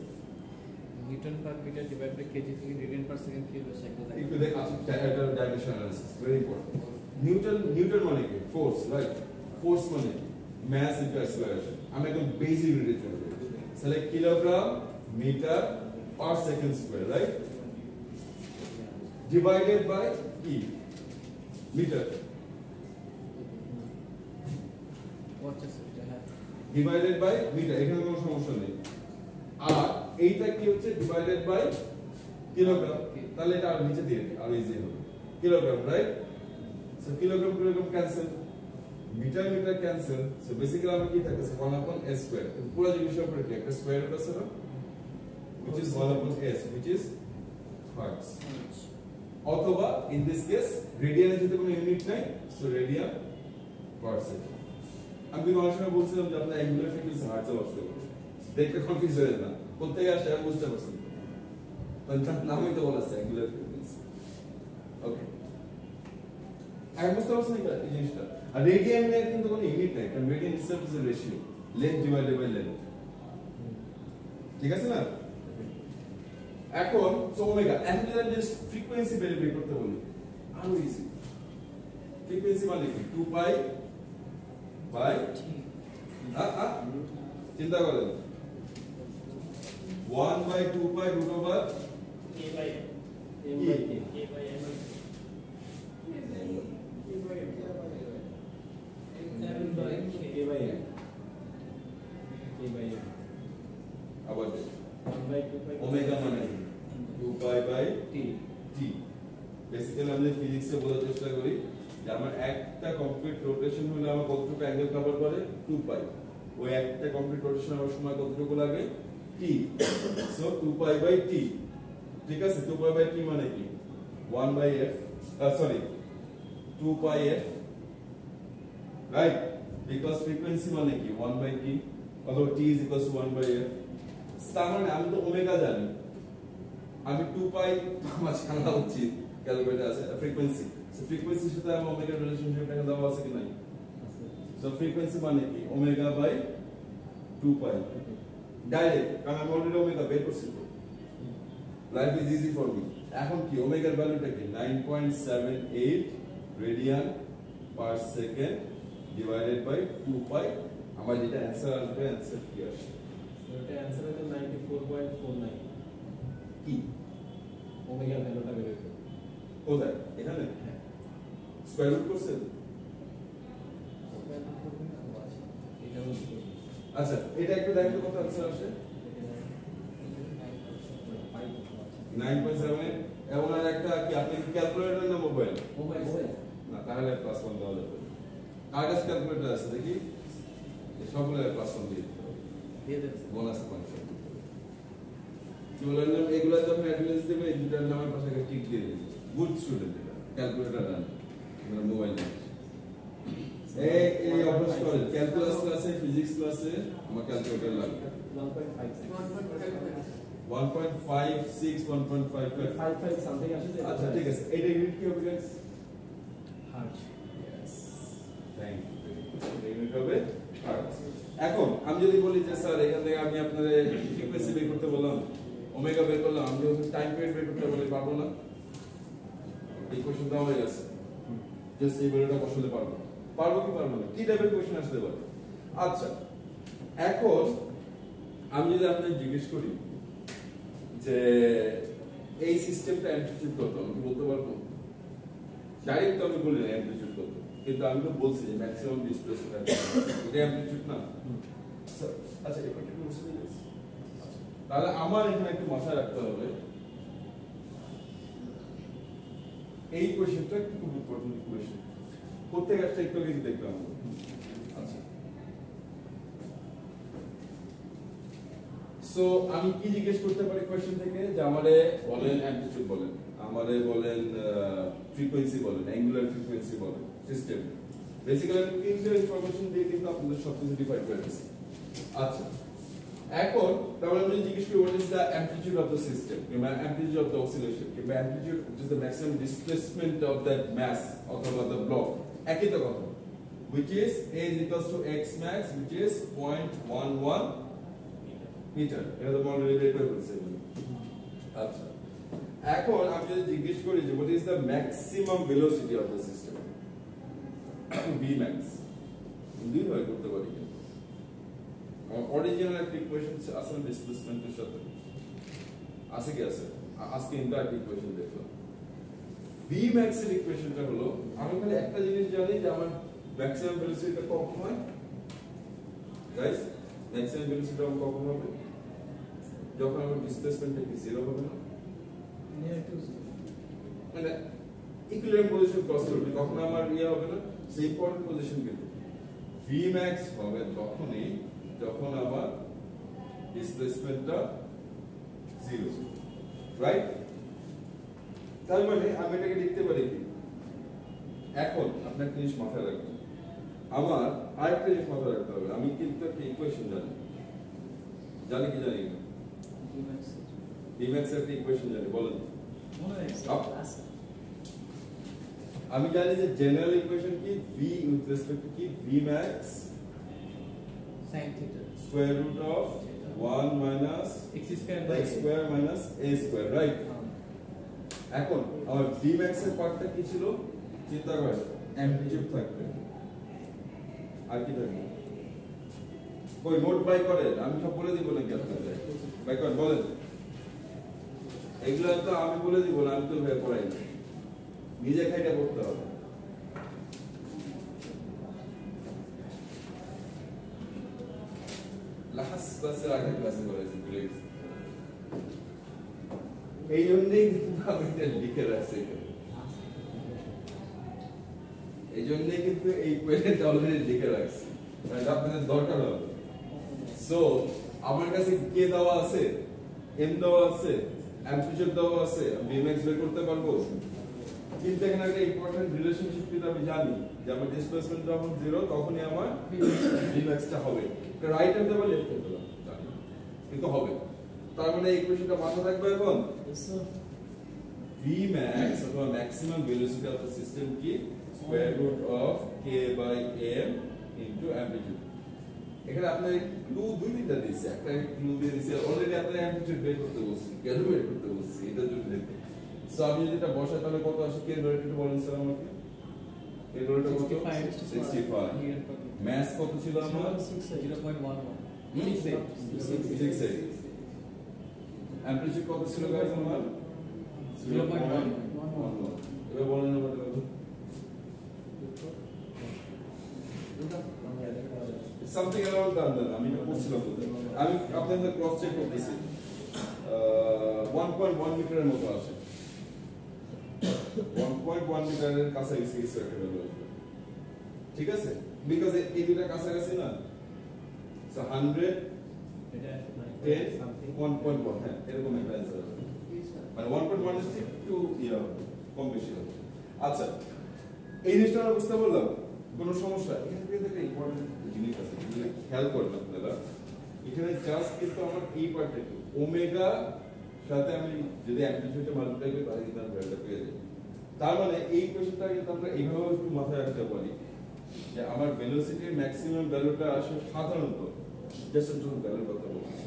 newton per metre divide by kg থেকে রেডিয়ান পার সেকেন্ড কি হবে সেটা একটু দেখ আছে direction analysis very important newton মানে কি ফোর্স রাইট ফোর্স মানে মাস ইনটু অ্যাক্সেলারেশন আমি একদম বেসিক রিলেট করব তাহলে kilogram metre per second square right divided by e metre divided by metre এখানে কোনো সমস্যা নেই আর এইটা কি হচ্ছে ডিভাইডেড বাই কিলোগ্রাম তাহলে এটা আর নিচে দিয়ে আর ইজি হবে kilogram right so kilogram cancel metre cancel so basically আমরা কি থাকছে 1/s স্কয়ার পুরো জিনিসের উপরে কি একটা স্কয়ার আছে না which is 1/s which is hertz অথবা ইন দিস কেস রেডিয়ানে যদি কোনো ইউনিট নাই সো রেডিয়ান পার সেকেন্ড আমি অনেক সময় বলছিলাম যে আপনার অ্যাঙ্গুলার ফ্রিকোয়েন্সি হার্টজে বসতে হবে দেখতে কনফিউজ হয়ে না কোথায় আসে আমি বুঝতে পারছি তার নামই তো বলা আছে অ্যাঙ্গুলার ফ্রিকোয়েন্সি ওকে আর বুঝতে পারছেন এই জিনিসটা আর রেডিয়ানের কিন্তু কোনো ইউনিট নাই কারণ radian itself is a ratio length divided by length ঠিক আছে না এখন সো ওমেগা অ্যাঙ্গুলার যে ফ্রিকোয়েন্সি বের করতে বলি আরো ইজি ফ্রিকোয়েন্সি মানে কি 2 পাই বাই চিন্তা করেন 1 by 2 pi root over k by m by আবার 1 by 2 by ওমেগা মানে 2 pi by t t basically আমরা ফিজিক্সে বোঝার চেষ্টা করি যে আমার একটা কমপ্লিট রোটেশন হলে আমার কতটুকু অ্যাঙ্গেল কভার করে 2 পাই, ওই একটা কমপ্লিট রোটেশন হওয়ার সময় কতটুকু লাগে t, so 2 pi by t, ঠিক আছে। 2 পাই বাই t মানে কি 1 by f, sorry 2 pi f, right, because frequency মানে কি 1 বাই t, অথবা t is equals to 1 by f। তার মানে আমি তো ওমেগা জানি, আমি 2 পাই আমার জানা উচিত, ক্যালকুলেটর আছে ফ্রিকোয়েন্সি, সো ফ্রিকোয়েন্সির সাথে আমার ওমেগা রিলেশনশিপটা দেওয়া আছে কি নাই, সো ফ্রিকোয়েন্সি মানে কি ওমেগা বাই 2 পাই ডাইরেক্ট, কারণ আমি অলরেডি ওমেগা বের করছি, life is easy for me. এখন কি ওমেগার ভ্যালুটা কি 9.78 radian per second divided by 2 pi, আমার যেটা অ্যানসার আসবে, অ্যানসার কি আসবে, ওটা অ্যানসার হলো 94.49 কি ওমেগা ভ্যালুটা বের হবে কোথায়, এখানে স্কয়ার রুট করছেন, এটা হলো আচ্ছা এটা একটু দেখো কত অ্যানসার আসে 9.7, এবং আর একটা কি আপনি ক্যালকুলেটর না মোবাইল, না তাহলে প্লাস 1 দেওয়া যাবে, কার কাছে ক্যালকুলেটর আছে দেখি, এই সবগুলো প্লাস 1 দিয়ে দিতে হবে, দিয়ে দেন বোনাস পয়েন্ট কি বলেন না, এগুলা যখন অ্যাটেন্ডেন্স দেবে এই দুটার নামের পাশে একটা টিক দিয়ে দিবেন, গুড স্টুডেন্ট, এটা ক্যালকুলেটর রান মানে মোবাইল না, এই অভ্যাস করেন, ক্যালকুলাস ক্লাসে ফিজিক্স ক্লাসে আমার ক্যালকুলেটর লাগবে 1.56 1.55 সামথিং আসে। আচ্ছা ঠিক আছে, এটা ইউনিট কি হবে guys, hertz thank you, unit হবে হার্জ। এখন আমি যদি বলি যে স্যার এখান থেকে আমি আপনাদের ফ্রিকোয়েন্সি বের করতে বললাম, ওমেগা বের করলাম, আমি যদি টাইম পিরিয়ড বের করতে বলি পারবো না, ইকুয়েশন দেওয়া হয়ে গেছে, জাস্ট এই ভ্যালুটা বসাতে পারবো, পারবো কি পারবো না, কি টাইপের কোশ্চেন আসতে পারে। আচ্ছা এখন আমি যদি আপনাদের জিজ্ঞেস করি যে এই সিস্টেমটা অ্যামপ্লিটিউড কত, আমি কি বলতে পারবো, ডাইরেক্ট আমি বলি না অ্যামপ্লিটিউড কত, কিন্তু আমি তো বলছি যে ম্যাক্সিমাম ডিসপ্লেসমেন্ট এটা অ্যামপ্লিটিউড না, আচ্ছা এটা একটু বুঝতে পেরেছি। তাহলে আমার এখানে একটু মাথায় রাখতে হবে এই কোশ্চেনটা খুব ইম্পর্টেন্ট কোশ্চেন, প্রত্যেক একটা একটু আগে দেখলাম। আচ্ছা সো আমি কি জিজ্ঞেস করতে পারি কোশ্চেন থেকে, যে আমারে বলেন অ্যামপ্লিটিউড বলেন, আমারে বলেন ফ্রিকোয়েন্সি বলেন, অ্যাঙ্গুলার ফ্রিকোয়েন্সি বলেন, সিস্টেম, বেসিক্যালি আমি তিনটে ইনফরমেশন দিয়ে কিন্তু আপনাদের সবকিছু ডিফাইন করে দিয়েছি। আচ্ছা এখন তাহলে আমি জিজ্ঞেস করি what is the amplitude of the system, কিংবা অ্যামপ্লিটিউড অফ দ্য অসিলেশন, কিংবা amplitude which is the maximum displacement of that mass অথবা the block, একই তো কথা, which is a is equals to x max, which is 0.11 metre, এটা তো already বের করে ফেলছি। আচ্ছা এখন আমি যদি জিজ্ঞেস করি যে what is the maximum velocity of the system, v max, দুই ভাবে করতে পারি, অরিজিনাল একটা ইকুয়েশন আছে ডিসপ্লেসমেন্টের সাথে আছে কি আছে, আজকে ইনটা একটা ইকুয়েশন দেখলাম, v max এর ইকুয়েশনটা হলো, আমি খালি একটা জিনিস জানি যে আমার ম্যাক্সিমাম ভেলোসিটিটা কখন হয় গাইস, ম্যাক্সিমাম ভেলোসিটি কখন হবে, যখন আমার ডিসপ্লেসমেন্টটা কি জিরো হবে না, near to মানে ইকুইলিব্রিয়াম পজিশন ক্রস করবে, তখন আমার ইয়ে হবে না, সেই ইম্পর্টেন্ট পজিশন কিন্তু v max হবে তখনই যখন আমার ডিসপ্লেসমেন্টটা জিরো, রাইট। তার মানে আমি এটাকে লিখতে পারি কি, এখন আপনার জিনিস মাথায় রাখবেন, আমার আরেকটা জিনিস মাথায় রাখতে হবে, আমি কিন্তু একটা ইকুয়েশন জানি, জানি কি জানি না, v max এর একটা ইকুয়েশন জানি, বলেন। আমি জানি যে জেনারেল ইকুয়েশন কি v উইথ রেসপেক্ট টু কি v max sin theta square root of 1 minus x square by x square minus a square, right? এখন আমার v max এর পার্টটা কি ছিল, চিন্তা করেন, অ্যামপ্লিটিউড থাকবে, আর কি থাকবে, কই নোট বাই করেন, আমি সব বলে দিব নাকি আপনাদের, বাই করেন বলেন, এগুলো তো আমি বলে দিব না, আমি তো ভেবে পড়াই না, নিজে খাইটা করতে হবে। লাস্ট ক্লাসের আগে ক্লাসে করেছি প্লিজ, এই জন্যই কিন্তু আমি এটা লিখে রাখছি। জন্যই কিন্তু এই কোয়েশ্চেনটা অলরেডি লিখে রাখছি, এটা আপনাদের দরকার হবে। সো আমার কাছে কে দেওয়া আছে, এম দেওয়া আছে, অ্যাম্পলিটিউড দেওয়া আছে, আমি Vmax বের করতে পারবো। কিন্তু এখানে একটা ইম্পর্টেন্ট রিলেশনশিপ কিন্তু আমি জানি যে আমার ডিসপ্লেসমেন্ট যখন 0 তখনই আমার Vmax টা হবে। এটা রাইট হ্যান্ড দেবো লেফট হ্যান্ড দেবো জানি, কিন্তু হবে। তার মানে এই ইকুয়েশনটা মাথায় থাকবে এখন। Yes, sir. Vmax অথবা maximum velocity of the system কি square root of k by m into amplitude. এখানে আপনার ক্লু দুই তিনটা দিয়েছে, একটা ক্লু দিয়ে দিয়েছে অলরেডি আপনার অ্যাম্পলিটিউড বের করতে বলছি, কেন বের করতে বলছি এটা জন্য দেখতে। সো আমি যদি এটা বসাই তাহলে কত আসে, কে ধরে একটু বলেন স্যার আমাকে, কে ধরে কত 65 ম্যাস কত ছিল আমার 0.68 অ্যাম্পলিটিউড কত ছিল গাইস আমার 0.11 এবার বলেন আমাদের কত something around that আমি এটা পড়ছিলাম তো আমি আপনাদের ক্রস চেক করতেছি 1.1 মিটারের মতো আসে 1.1 মিটারের কাছাকাছি কিছু একটা ভ্যালু আসবে, ঠিক আছে, বিকজ এই দুটো কাছাকাছি না। সো 100 এটা 10 1.1 হ্যাঁ এরকম একটা অ্যানসার আসবে, মানে 1.1 এর একটু কম বেশি হবে। আচ্ছা এই জিনিসটা আমরা বুঝতে পারলাম, কোনো সমস্যা? এখানে কিন্তু একটা ইম্পর্টেন্ট জিনিস আছে, যদি খেয়াল করেন আপনারা, এখানে জাস্ট কিন্তু আমার এই পার্টটা একটু ওমেগা সাথে আমি যদি অ্যাম্পলিটিউডটা মাল্টিপ্লাই করি তাহলে কিন্তু আমি ভ্যালুটা পেয়ে যাই। তার মানে এই কোশ্চেনটা কিন্তু আমরা এইভাবে একটু মাথায় রাখতে পারি যে আমার ভেলোসিটির ম্যাক্সিমাম ভ্যালুটা আসে সাধারণত, জাস্ট যখন ভ্যালুর কথা বলছি,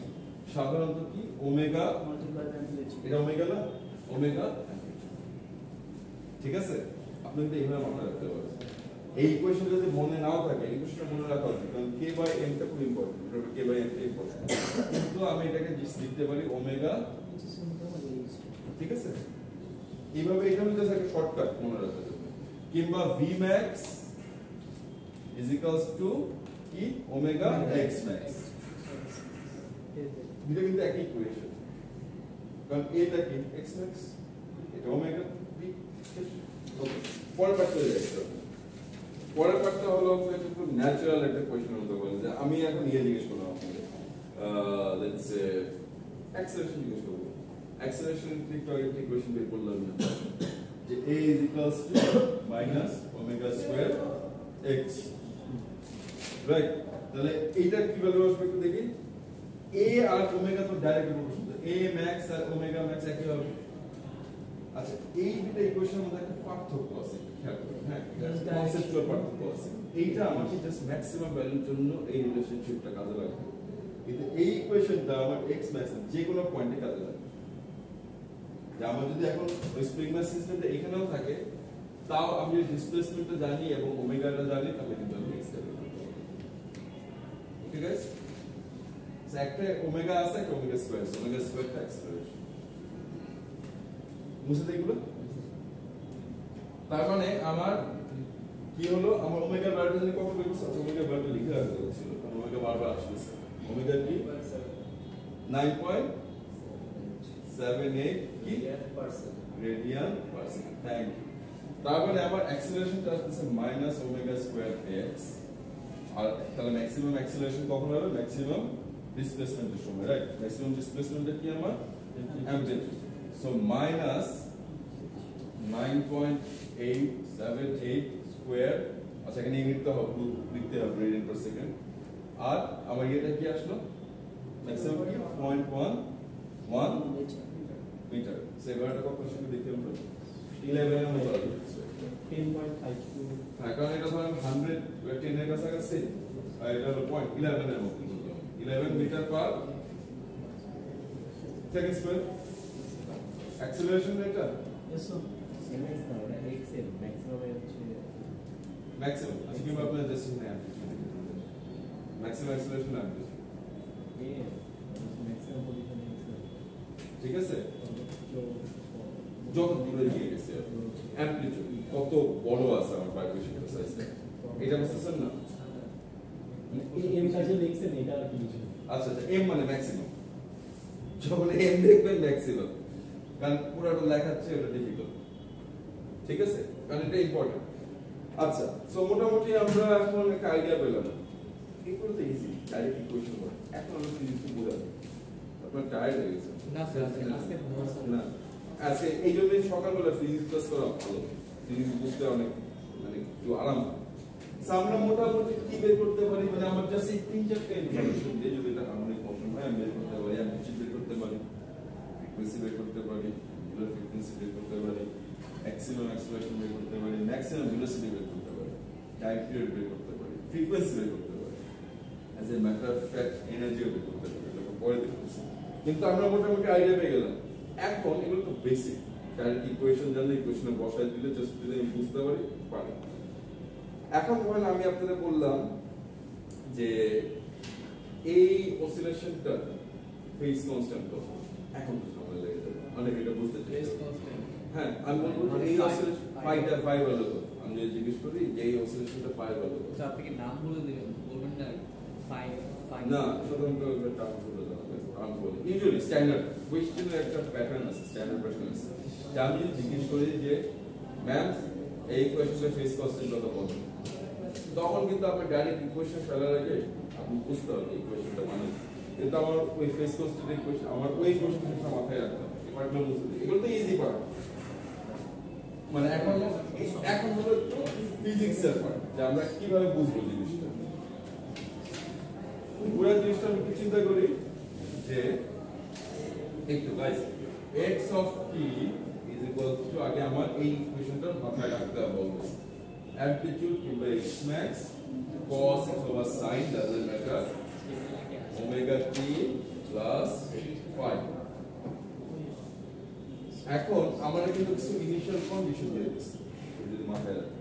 সাধারণত কি ওমেগা, Multiply by amplitude. এটা ওমেগা না, ওমেগা, ঠিক আছে, আপনি কিন্তু এইভাবে মাথায় রাখতে পারেন। এই ইকুয়েশন যদি মনে নাও থাকে, এই ইকুয়েশনটা মনে রাখা উচিত, কারণ k বাই m টা খুব ইম্পর্টেন্ট, এটা k বাই m টা ইম্পর্টেন্ট, কিন্তু আমি এটাকে জাস্ট লিখতে পারি omega, Which is omega by h. ঠিক আছে, এইভাবে এটা হচ্ছে একটা শর্টকাট মনে রাখার জন্য। কিংবা Vmax is equals to কি ওমেগা x max, এটা কিন্তু একই ইকুয়েশন, কারণ এটা কি x max, এটা ওমেগা v। ওকে, পরের পার্টটা দেখতে হবে। পরের পার্টটা হলো একটু ন্যাচারাল একটা কোয়েশ্চেনের মতো বলে যে আমি এখন জিজ্ঞেস করলাম আপনাদের, লেটস সে অ্যাক্সেলারেশন জিজ্ঞেস করব। অ্যাক্সেলারেশন একটু আগে একটা ইকুয়েশন বের করলাম না যে a is equals to minus omega square x, right? তাহলে এইটা কি ভ্যালু আসবে একটু দেখি। a আর ওমেগা তো ডাইরেক্ট প্রপোর্শনাল, a max আর ওমেগা max একই হবে। আচ্ছা এই দুটো ইকুয়েশনের মধ্যে একটা পার্থক্য আছে, খেয়াল করুন, হ্যাঁ কনসেপচুয়াল পার্থক্য আছে। এইটা আমাকে জাস্ট ম্যাক্সিমাম ভ্যালুর জন্য এই রিলেশনশিপটা কাজে লাগবে, কিন্তু এই ইকুয়েশনটা আমার x max যে কোনো পয়েন্টে কাজে লাগবে। যে আমার যদি এখন ওই স্প্রিং মাস সিস্টেমটা এখানেও থাকে, তাও আমি যদি ডিসপ্লেসমেন্টটা জানি এবং ওমেগাটা জানি, তাহলে কিন্তু আমি x টা বের করতে পারবো। ঠিক আছে, একটা ওমেগা আছে, একটা ওমেগা স্কয়ারটা অ্যাক্সেলারেশন বুঝতে দেখলো। তার মানে আমার কি হলো, আমার ওমেগা ভ্যালুটা জানি কত বের করছে, ওমেগা ভ্যালুটা লিখে রাখতে হচ্ছিল, কারণ ওমেগা বারবার আসছে। ওমেগা কি 9.78 কি radian per second, thank you. তার মানে আমার অ্যাক্সেলারেশনটা আসছে মাইনাস ওমেগা স্কয়ার এক্স, আর তাহলে ম্যাক্সিমাম অ্যাক্সেলারেশন কখন হবে, ম্যাক্সিমাম ডিসপ্লেসমেন্টের সময়, রাইট? ম্যাক্সিমাম ডিসপ্লেসমেন্টটা কি আমার অ্যাম্পলিটিউড, সো মাইনাস 9.878 স্কয়ার, আচ্ছা এখানে ইউনিট তো হবে, লিখতে হবে রেডিয়ান পার সেকেন্ড, আর আমার এটা কি আসলো ম্যাক্সিমাম কি 0.11 মিটার। সেভারটা কত আসলে দেখি আমরা 11 এর মতো আসবে, 10.52 হ্যাঁ, কারণ এটা ধরেন 100 10 এর কাছাকাছি, আর এটা হলো 0.11 এর মতো, 11 metre per second square. Acceleration এটা Yes, sir. mx না, ওটা x এর ম্যাক্সিমাম হচ্ছে ম্যাক্সিমাম, আচ্ছা কিংবা আপনার জাস্ট এখানে maximum acceleration amplitude, a maximum position x ঠিক আছে, যত দূরে গিয়ে গেছে অ্যাম্পলিটিউড কত বড় আছে আমার ভাইব্রেশনের সাইজটা, এটা বুঝতেছেন না? এম কাছে লিখছেন এটা আর কি কিছু। আচ্ছা আচ্ছা, এম মানে ম্যাক্সিমাম, যখন এম দেখবেন ম্যাক্সিমাম, কারণ পুরোটা লেখাচ্ছে ওটা ডিফিকাল্ট, ঠিক আছে, কারণ এটা ইম্পর্টেন্ট। আচ্ছা সো মোটামুটি আমরা এখন একটা আইডিয়া পেলাম এগুলো তো ইজি ডাইরেক্ট ইকুয়েশন করে এখন আমরা ফিজিক্স বুঝাবো আপনার টায়ার্ড হয়ে গেছে না স্যার আজকে না আজকে এই জন্যই সকালবেলা ফিজিক্স ক্লাস করা ভালো ফিজিক্স বুঝতে অনেক মানে একটু আরাম হয় আমরা মোটামুটি কি বের করতে পারি মানে আমার জাস্ট এই তিন চারটা ইনফরমেশন দিয়ে যদি এটা হারমোনিক মোশন হয় আমি বের করতে পারি অ্যাম্পলিটিউড বের করতে পারি ফ্রিকোয়েন্সি বের করতে পারি অ্যাঙ্গুলার ফ্রিকোয়েন্সি বের করতে পারি অ্যাক্সিলার অ্যাক্সিলারেশন বের করতে পারি ম্যাক্সিমাম ভেলোসিটি বের করতে পারি টাইম পিরিয়ড বের করতে পারি ফ্রিকোয়েন্সি বের করতে পারি as a matter of fact এনার্জিও বের করতে পারি এটা পরে দেখতেছি কিন্তু আমরা মোটামুটি আইডিয়া পেয়ে গেলাম এখন এগুলো তো বেসিক ডাইরেক্ট ইকুয়েশন জানলে ইকুয়েশনে বসায় দিলে জাস্ট দিলে আমি বুঝতে পারি এখন ধরেন আমি আপনাদের বললাম যে এই অসিলেশনটা ফেজ কনস্ট্যান্ট কত এখন তো সময় লেগে যাবে অনেক এটা বুঝতে চাই হ্যাঁ আমি বলবো যে এই অসিলেশন ফাইটা 5 হলো তো আমি যদি জিজ্ঞেস করি যে এই অসিলেশনটা 5 হলো তো আপনি কি নাম বলে দিবেন বলবেন না 5 না সাধারণত এটা টার্ম বলে দেওয়া হয় টার্ম বলে ইউজুয়ালি স্ট্যান্ডার্ড কোশ্চেনের একটা প্যাটার্ন আছে স্ট্যান্ডার্ড প্যাটার্ন আছে যে আমি যদি জিজ্ঞেস করি যে ম্যাম এই কোশ্চেনের ফেজ কনস্ট্যান্ট কত বলুন তখন কিন্তু আপনি ডাইরেক্ট ইকুয়েশন ফেলার আগে আপনি বুঝতে হবে ইকুয়েশনটা মানে কিন্তু আমার ওই ফেজ কনস্ট্যান্ট ইকুয়েশন আমার ওই ইকুয়েশনটা মাথায় রাখতে হবে এই পার্টগুলো বুঝতে এগুলো তো ইজি পার্ট মানে এখন হলো একটু ফিজিক্সের পার্ট যে আমরা কিভাবে বুঝবো জিনিসটা পুরো জিনিসটা আমি একটু চিন্তা করি যে একটু guys x of t is equal to আগে আমার এই ইকুয়েশনটা মাথায় রাখতে হবে অলওয়েজ amplitude কিংবা x max cos x over sin doesn't matter omega t plus phi এখন আমরা কিন্তু কিছু ইনিশিয়াল কন্ডিশন দিয়ে দিচ্ছি যদি মাথায় রাখি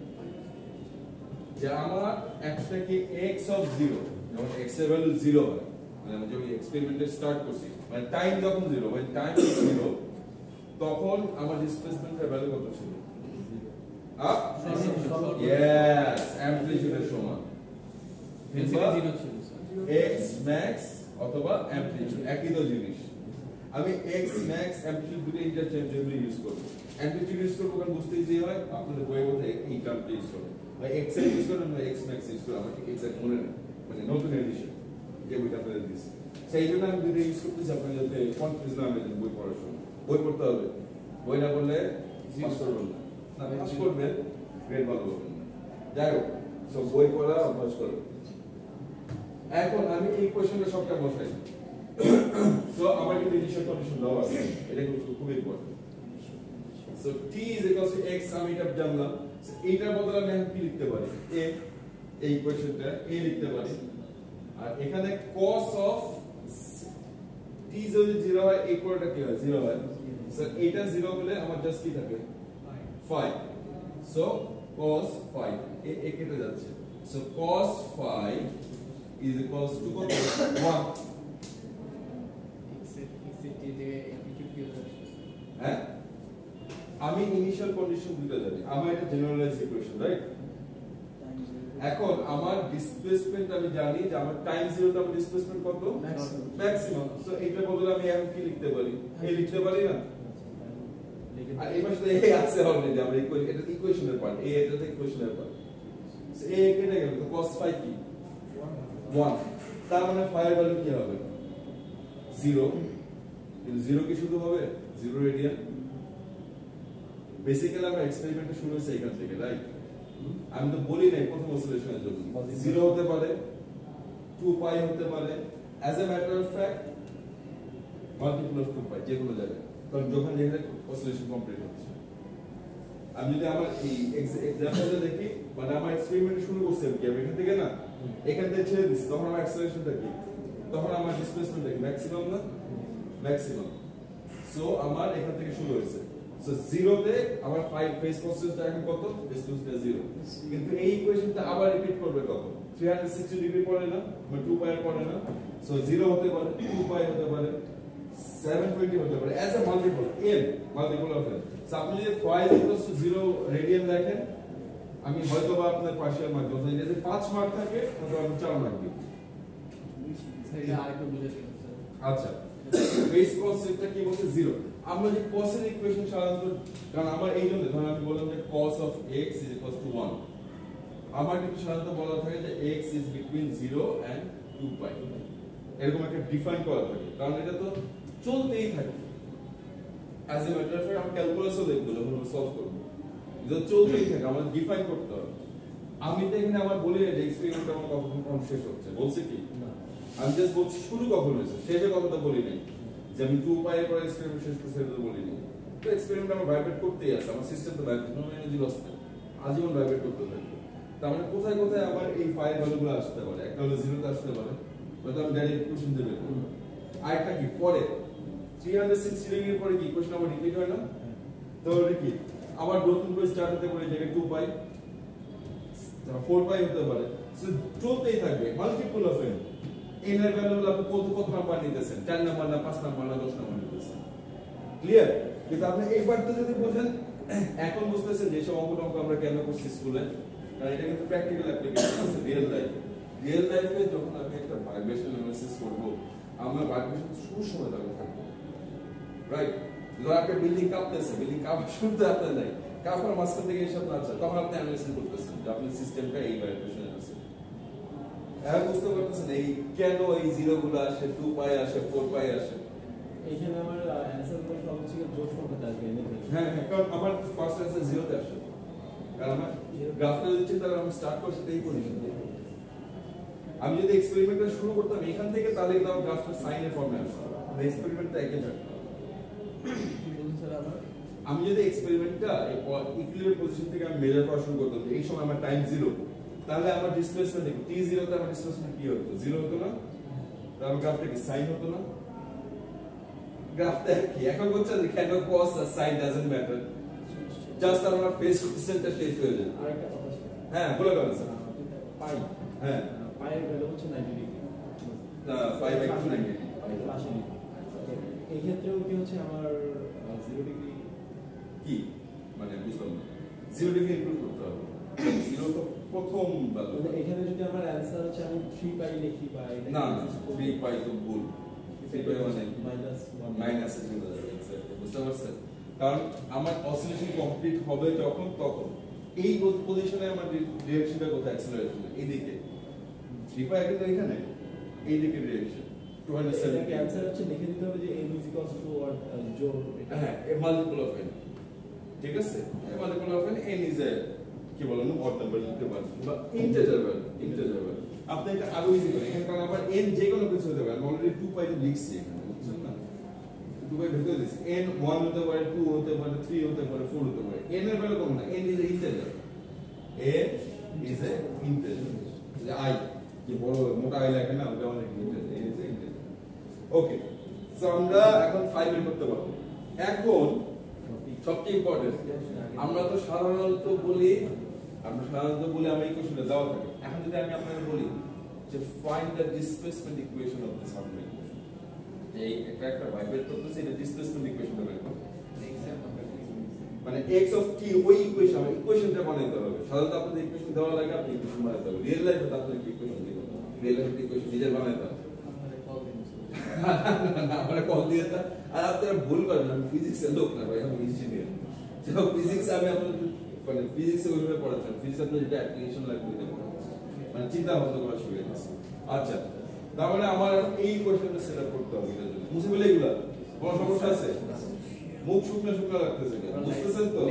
যে আমার একটাকে x of 0 যখন x এর ভ্যালু 0 হয় মানে আমি যখন এক্সপেরিমেন্ট স্টার্ট করছি মানে টাইম যখন 0 when টাইম is 0 তখন আমার ডিসপ্লেসমেন্টের ভ্যালু কত ছিল আপ यस অ্যামপ্লিটিউডের সমান ডেন্সিটি 0 ছিল x max অথবা অ্যামপ্লিটিউড একই তো জিনিস আমি x max অ্যামপ্লিটিউড দুটো ইন্টারচেঞ্জেবলি ইউজ করব অ্যামপ্লিটিউড ইউজ করব কারণ বুঝতে ইজি হয় আপনাদের বইয়ে বলতে এই টার্মটা ইউজ করব ভাই x এর ইউজ করব না x max ইউজ করব আমার ঠিক এক্সাক্ট মনে নেই মানে নতুন এডিশন যে বইটা আপনাদের দিয়েছি সেই জন্য আমি দুটো ইউজ করতেছি আপনারা যাতে কনফিউজ না হয়ে যান বই পড়ার সময় বই পড়তে হবে বই না পড়লে পাস করবেন না না পাস করবেন গ্রেড ভালো করবেন না যাই হোক সব বই পড়া অভ্যাস করবেন এখন আমি এই কোশ্চেনটা সবটা বসাই সো আমার কিন্তু ইনিশিয়াল কন্ডিশন দেওয়া আছে এটা কিন্তু খুব important so t is equal to x আমি এটা জানলাম এইটার বদলে আমি কি লিখতে পারি a এই কোশ্চেনটা a লিখতে পারি আর এখানে cos of t যদি 0 হয় এই পুরোটা কি হয় 0 হয় সো এটা 0 হলে আমার জাস্ট কি থাকে 5 সো cos 5 এ কেটে যাচ্ছে so cos 5 is equals to 1 হ্যাঁ আমি ইনিশিয়াল কন্ডিশন দুটো জানি আমার এটা জেনারেলাইজ ইকুয়েশন রাইট এখন আমার ডিসপ্লেসমেন্ট আমি জানি যে আমার টাইম 0 তে আমার ডিসপ্লেসমেন্ট কত ম্যাক্সিমাম সো এইটা বদলে আমি এম কি লিখতে পারি এই লিখতে পারি না আর এই পাশে এই আছে অলরেডি আমরা এটা ইকুয়েশনের পার্ট এই এটা ইকুয়েশনের পার্ট সো এ কেটে গেল তো cos 5 কি 1 তার মানে phi এর ভ্যালু কি হবে 0 কিন্তু 0 কি শুধু হবে 0 রেডিয়ান বেসিক্যালি আমরা এক্সপেরিমেন্ট শুরু হয়েছে এখান থেকে রাইট আমি তো বলি নাই প্রথম অসিলেশনের জন্য 0 হতে পারে 2 পাই হতে পারে as a matter of fact multiple of 2 পাই যে কোনো জায়গায় কারণ যখন যেখানে অসিলেশন কমপ্লিট হচ্ছে আমি যদি আমার এই এক্সাম্পলটা দেখি মানে আমার এক্সপেরিমেন্ট শুরু করছি আমি এখান থেকে না এখান থেকে ছেড়ে দিচ্ছি তখন আমার অ্যাক্সেলারেশনটা কি তখন আমার ডিসপ্লেসমেন্টটা কি ম্যাক্সিমাম না ম্যাক্সিমাম সো আমার এখান থেকে শুরু হয়েছে সো 0 তে আমার ফেজ কনস্ট্যান্টটা এখন কত ফেজ কনস্ট্যান্ট 0 কিন্তু এই ইকুয়েশনটা আবার রিপিট করবে কত 360 ডিগ্রি পড়ে না মানে 2 পাই পড়ে না সো 0 হতে পারে 2 পাই হতে পারে 720 হতে পারে as a multiple n multiple of n so আপনি যদি phi 0 রেডিয়ান দেখেন আমি হয়তোবা আপনার পার্শিয়াল মার্ক যদি যদি 5 মার্ক থাকে তাহলে আমি 4 মার্ক দিই সেটা আরেকটু বুঝে দিন স্যার আচ্ছা ফেজ কনস্ট্যান্টটা কি বলছে 0 আমরা যে cos এর ইকুয়েশন সাধারণত কারণ আমার এই জন্য ধরুন আমি বললাম যে cos of x is equal to 1 আমার কিন্তু সাধারণত বলা থাকে যে x is between 0 and 2 pi এরকম একটা ডিফাইন করা থাকে, কারণ এটা তো চলতেই থাকে। As a matter of fact আমরা ক্যালকুলাসও দেখবো যখন আমরা সলভ করব, এটা চলতেই থাকে, আমাদের ডিফাইন করতে হবে। আমি তো এখানে আমার বলি যে এক্সপেরিমেন্ট আমার কখন শেষ হচ্ছে, বলছে কি আমি জাস্ট বলছি শুরু কখন হয়েছে, শেষের কথাটা বলি নাই যে আমি 2 পাই এর পর এক্সপেরিমেন্ট শেষ করছি, এটা বলি নাই। তো এক্সপেরিমেন্ট আমার ভাইব্রেট করতেই আছে, আমার সিস্টেম তো ভাইব্রেট, কোনো এনার্জি লস নেই, আজীবন ভাইব্রেট করতে থাকবে। তার মানে কোথায় কোথায় আমার এই ফাইল ভ্যালুগুলো আসতে পারে, একটা হলো 0 তে আসতে পারে, হয়তো আমি ডাইরেক্ট ইকুয়েশন দেব। আরেকটা কি পরে 360 ডিগ্রির পরে কি ইকুয়েশন আবার রিপিট হয় না, তাহলে কি আবার নতুন করে স্টার্ট হতে পারে, জায়গায় 2 পাই 4 পাই হতে পারে। সো চলতেই থাকবে মাল্টিপল অফ n এর ভ্যালুগুলো আপনি কত নাম্বার নিতেছেন, 4 নাম্বার না 5 নাম্বার না 10 নাম্বার নিতেছেন, ক্লিয়ার? কিন্তু আপনি একবার তো যদি বোঝেন, এখন বুঝতেছেন যে সব অঙ্ক আমরা কেন করছি স্কুলে, কারণ এটা কিন্তু প্র্যাকটিক্যাল অ্যাপ্লিকেশন আছে রিয়েল লাইফে। যখন আমি একটা ভাইব্রেশন অ্যানালিসিস করব, আমার ভাইব্রেশন শুরু সময় থাকবে, রাইট? ধর একটা বিল্ডিং কাঁপতেছে, বিল্ডিং কাঁপার শুরুতে আপনার নাই, কাঁপার মাঝখান থেকে এসব না আসছে, তখন আপনি অ্যানালিসিস করতেছেন যে আপনার সিস্টেমটা এই ভাইব্রেশন আছে। হ্যাঁ, বুঝতে পারতেছেন এই কেন এই জিরো গুলো আসে, 2 পাই আসে, 4 পাই আসে। এইখানে আমার অ্যানসার গুলো সব হচ্ছে জোর সংখ্যা থাকবে। হ্যাঁ, কারণ আমার ফার্স্ট অ্যান্সার 0 তে আসে, কারণ আমার গ্রাফটা যদি চিন্তা করি আমি স্টার্ট করছি এই পজিশন থেকে। আমি যদি এক্সপেরিমেন্টটা শুরু করতাম এখান থেকে, তাহলে কিন্তু আমার গ্রাফটা সাইনের ফর্মে আসতো, এক্সপেরিমেন্টটা একই থাকতো। আমি যদি এক্সপেরিমেন্টটা ইকুইলিব্রিয়াম পজিশন থেকে আমি মেজার করা শুরু করতাম, এই সময় আমার টাইম 0, তাহলে আমার ডিসপ্লেসমেন্ট দেখো t0 তে আমার ডিসপ্লেসমেন্ট কি হতো, 0 হতো না, তাহলে গ্রাফটা কি সাইন হতো না? গ্রাফটা কি এখন বলছে যে কেন cos আর sin doesn't matter, জাস্ট আমার ফেস কোএফিসিয়েন্টটা শেষ হয়ে যায়। আরেকটা কথা ছিল, হ্যাঁ বলে গেল স্যার, পাই, হ্যাঁ পাইয়ের ভ্যালু হচ্ছে 90 ডিগ্রি, 5/90 এই ক্ষেত্রেও কি হচ্ছে আমার 0 ডিগ্রি কি মানে বুঝলাম না, 0 ডিগ্রি ইনক্লুড করতে হবে, 0 তো প্রথম ভ্যালু। এখানে যদি আমার অ্যানসার হচ্ছে আমি 3 পাই লিখি বা এটা না 3 পাই তো ভুল, 3 পাই মানে -1 মাইনাস এ চলে যাবে, এক্স্যাক্টলি বুঝতে পারছেন? কারণ আমার অসিলেশন কমপ্লিট হবে তখন এই পজিশনে আমার ডিরেকশনটা কোথায় অ্যাক্সেলারেশন, এইদিকে 3 পাই কিন্তু এখানে এইদিকে ডিরেকশন 270। এটাকে অ্যানসার হচ্ছে লিখে দিতে হবে যে n or জোর, হ্যাঁ এ মাল্টিপল অফ n, ঠিক আছে? এ multiple of n is a কি বলেন অড নাম্বার লিখতে পারেন বা ইন্টিজার ভ্যালু। আপনি এটা আরো ইজি করেন, এখানে কারণ আবার n যে কোনো কিছু হতে পারে, আমি অলরেডি 2 পাই লিখছি এখানে, বুঝছেন না? 2 পাই ভেতরে দিছি, n 1 হতে পারে, 2 হতে পারে, 3 হতে পারে, 4 হতে পারে। n এর ভ্যালু কম না, n is a integer, n is a integer, যে i কি বড় মোটা i লাগে না, ওটা অনেক integer, n is a integer। Okay, so আমরা এখন 5 বের করতে পারবো। এখন সবচেয়ে ইম্পর্টেন্ট, আমরা সাধারণত বলি আমরা এই কোশ্চেনটা দেওয়া থাকে। এখন যদি আমি আপনাকে বলি যে find the displacement equation of this harmonic equation, এই একটা ভাইব্রেট করতেছে, এটা ডিসপ্লেসমেন্ট ইকুয়েশনটা বের করতে মানে x অফ t, ওই ইকুয়েশনটা বানাইতে হবে। সাধারণত আপনাদের ইকুয়েশন দেওয়া লাগে, আপনি ইকুয়েশন বানাইতে হবে। রিয়েল লাইফে আপনাদের ইকুয়েশন দিতে হবে, রিয়েল লাইফে ইকুয়েশন নিজে বানাইতে হবে। আমরা কল দিয়ে তা, আর আপনারা ভুল করেন, আমি ফিজিক্সের লোক না ভাই, আমি ইঞ্জিনিয়ার। তো ফিজিক্স আমি আপনাদের মানে ফিজিক্সে ওইভাবে পড়াচ্ছেন, ফিজিক্স আপনার যেটা অ্যাপ্লিকেশন লাগবে এটা পড়াচ্ছেন, মানে চিন্তা ভাবনা করা শুরু হয়ে গেছে। আচ্ছা, তার মানে আমার এই কোশ্চেনটা সেট আপ করতে হবে এটার জন্য। মুছে ফেলে এগুলা, কোনো সমস্যা আছে? মুখ শুকনো শুকনো লাগতেছে, বুঝতেছেন তো?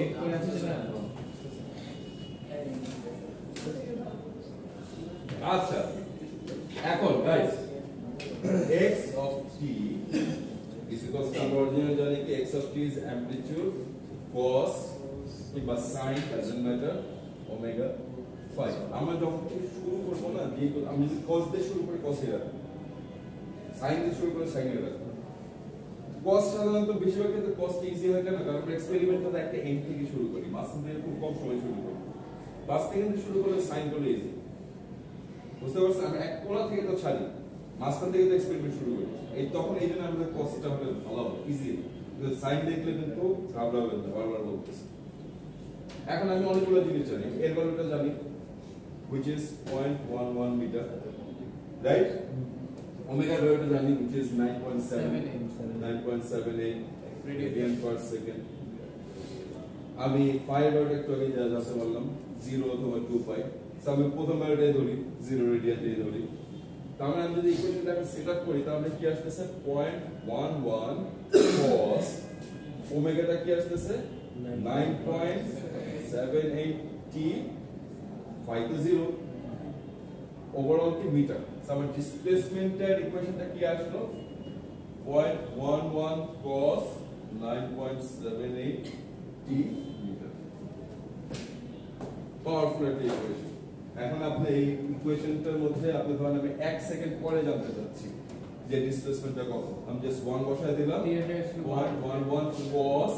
আচ্ছা, এখন guys x of t is equals to আমরা অরিজিনাল জানি কি x of t is amplitude cos কিংবা sin doesn't matter omega 5। আমরা যখন শুরু করব না, আমি যদি cos দিয়ে শুরু করি cos এ রাখবো, sin দিয়ে শুরু করে sin এ রাখবো। cos সাধারণত বেশিরভাগ ক্ষেত্রে cos কে ইজি হয় কেন? কারণ আমরা এক্সপেরিমেন্টটা একটা n থেকে শুরু করি, মাঝখান থেকে খুব কম সময় শুরু করি, বাস থেকে শুরু করলে sin করলে ইজি, বুঝতে পারছেন? আমরা এক কোণা থেকে তো ছাড়ি, মাঝখান থেকে তো এক্সপেরিমেন্ট শুরু করি, তখন এই জন্য আমাদের কস্টটা হলে ভালো হবে, ইজি। সাইন দেখলে কিন্তু ঘাবড়াবেন না, বারবার বলতেছি। এখন আমি অনেকগুলো জিনিস জানি, এর ভ্যালুটা জানি which is 0.11 মিটার, রাইট? ওমেগার ভ্যালুটা জানি which is 9.78 radian per second. আমি পাই ভ্যালুটা একটু আগে জানতে পারলাম 0 অথবা 2 পাই, আমি প্রথমবার এটাই ধরি 0 রেডিয়ান দিয়ে ধরি, তার মানে আমি যদি ইকুয়েশনটাকে সেট আপ করি তাহলে কি আসতেছে 0.11 cos ওমেগাটা কি আসতেছে 9.78 t phi to 0 ওভারঅল কি মিটার। আমার ডিসপ্লেসমেন্টের ইকুয়েশনটা কি আসলো 0.11 cos 9.78 t মিটার। পাওয়ারফুল একটা ইকুয়েশন। এখন আপনি এই ইকুয়েশনটার মধ্যে আপনি ধরেন আমি 1 সেকেন্ড পরে জানতে চাচ্ছি যে ডিসপ্লেসমেন্টটা কত, আমি জাস্ট 1 বসায় দিলাম 0.11 cos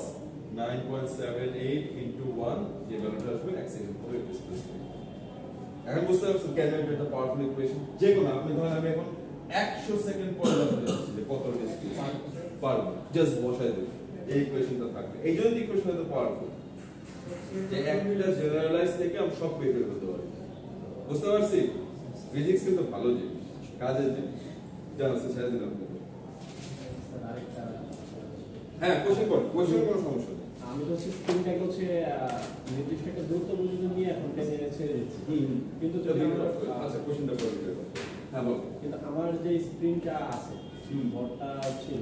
9.78 into 1 যে ভ্যালুটা আসবে 1 সেকেন্ড পরে ডিসপ্লেসমেন্ট। এখন বুঝতে পারছেন কেন এটা একটা পাওয়ারফুল ইকুয়েশন। যে কোনো আপনি ধরেন আমি এখন 100 সেকেন্ড পরে জানতে চাচ্ছি যে কত ডিসপ্লেসমেন্ট পারবো, জাস্ট বসায় দেব এই ইকুয়েশনটা থাকবে। এই জন্য ইকুয়েশন এত পাওয়ারফুল যে একটা জেনারেলাইজ থেকে আমি সব বের করতে পারি। বুঝতে পারছি? ফিজিক্স কিন্তু ভালো জিনিস, কাজের জিনিস। জানাচ্ছি ছেড়ে দিলাম। হ্যাঁ, কোশ্চেন করো, কোশ্চেন কোনো সমস্যা নেই। আমি তো স্ক্রিনটাকে হচ্ছে নির্দিষ্ট একটা দূরত্ব পর্যন্ত নিয়ে এখন টেনে ছেড়ে দিচ্ছি, কিন্তু যদি আচ্ছা কোশ্চেনটা করে হ্যাঁ বল। কিন্তু আমার যে স্ক্রিনটা আছে ভরটা হচ্ছে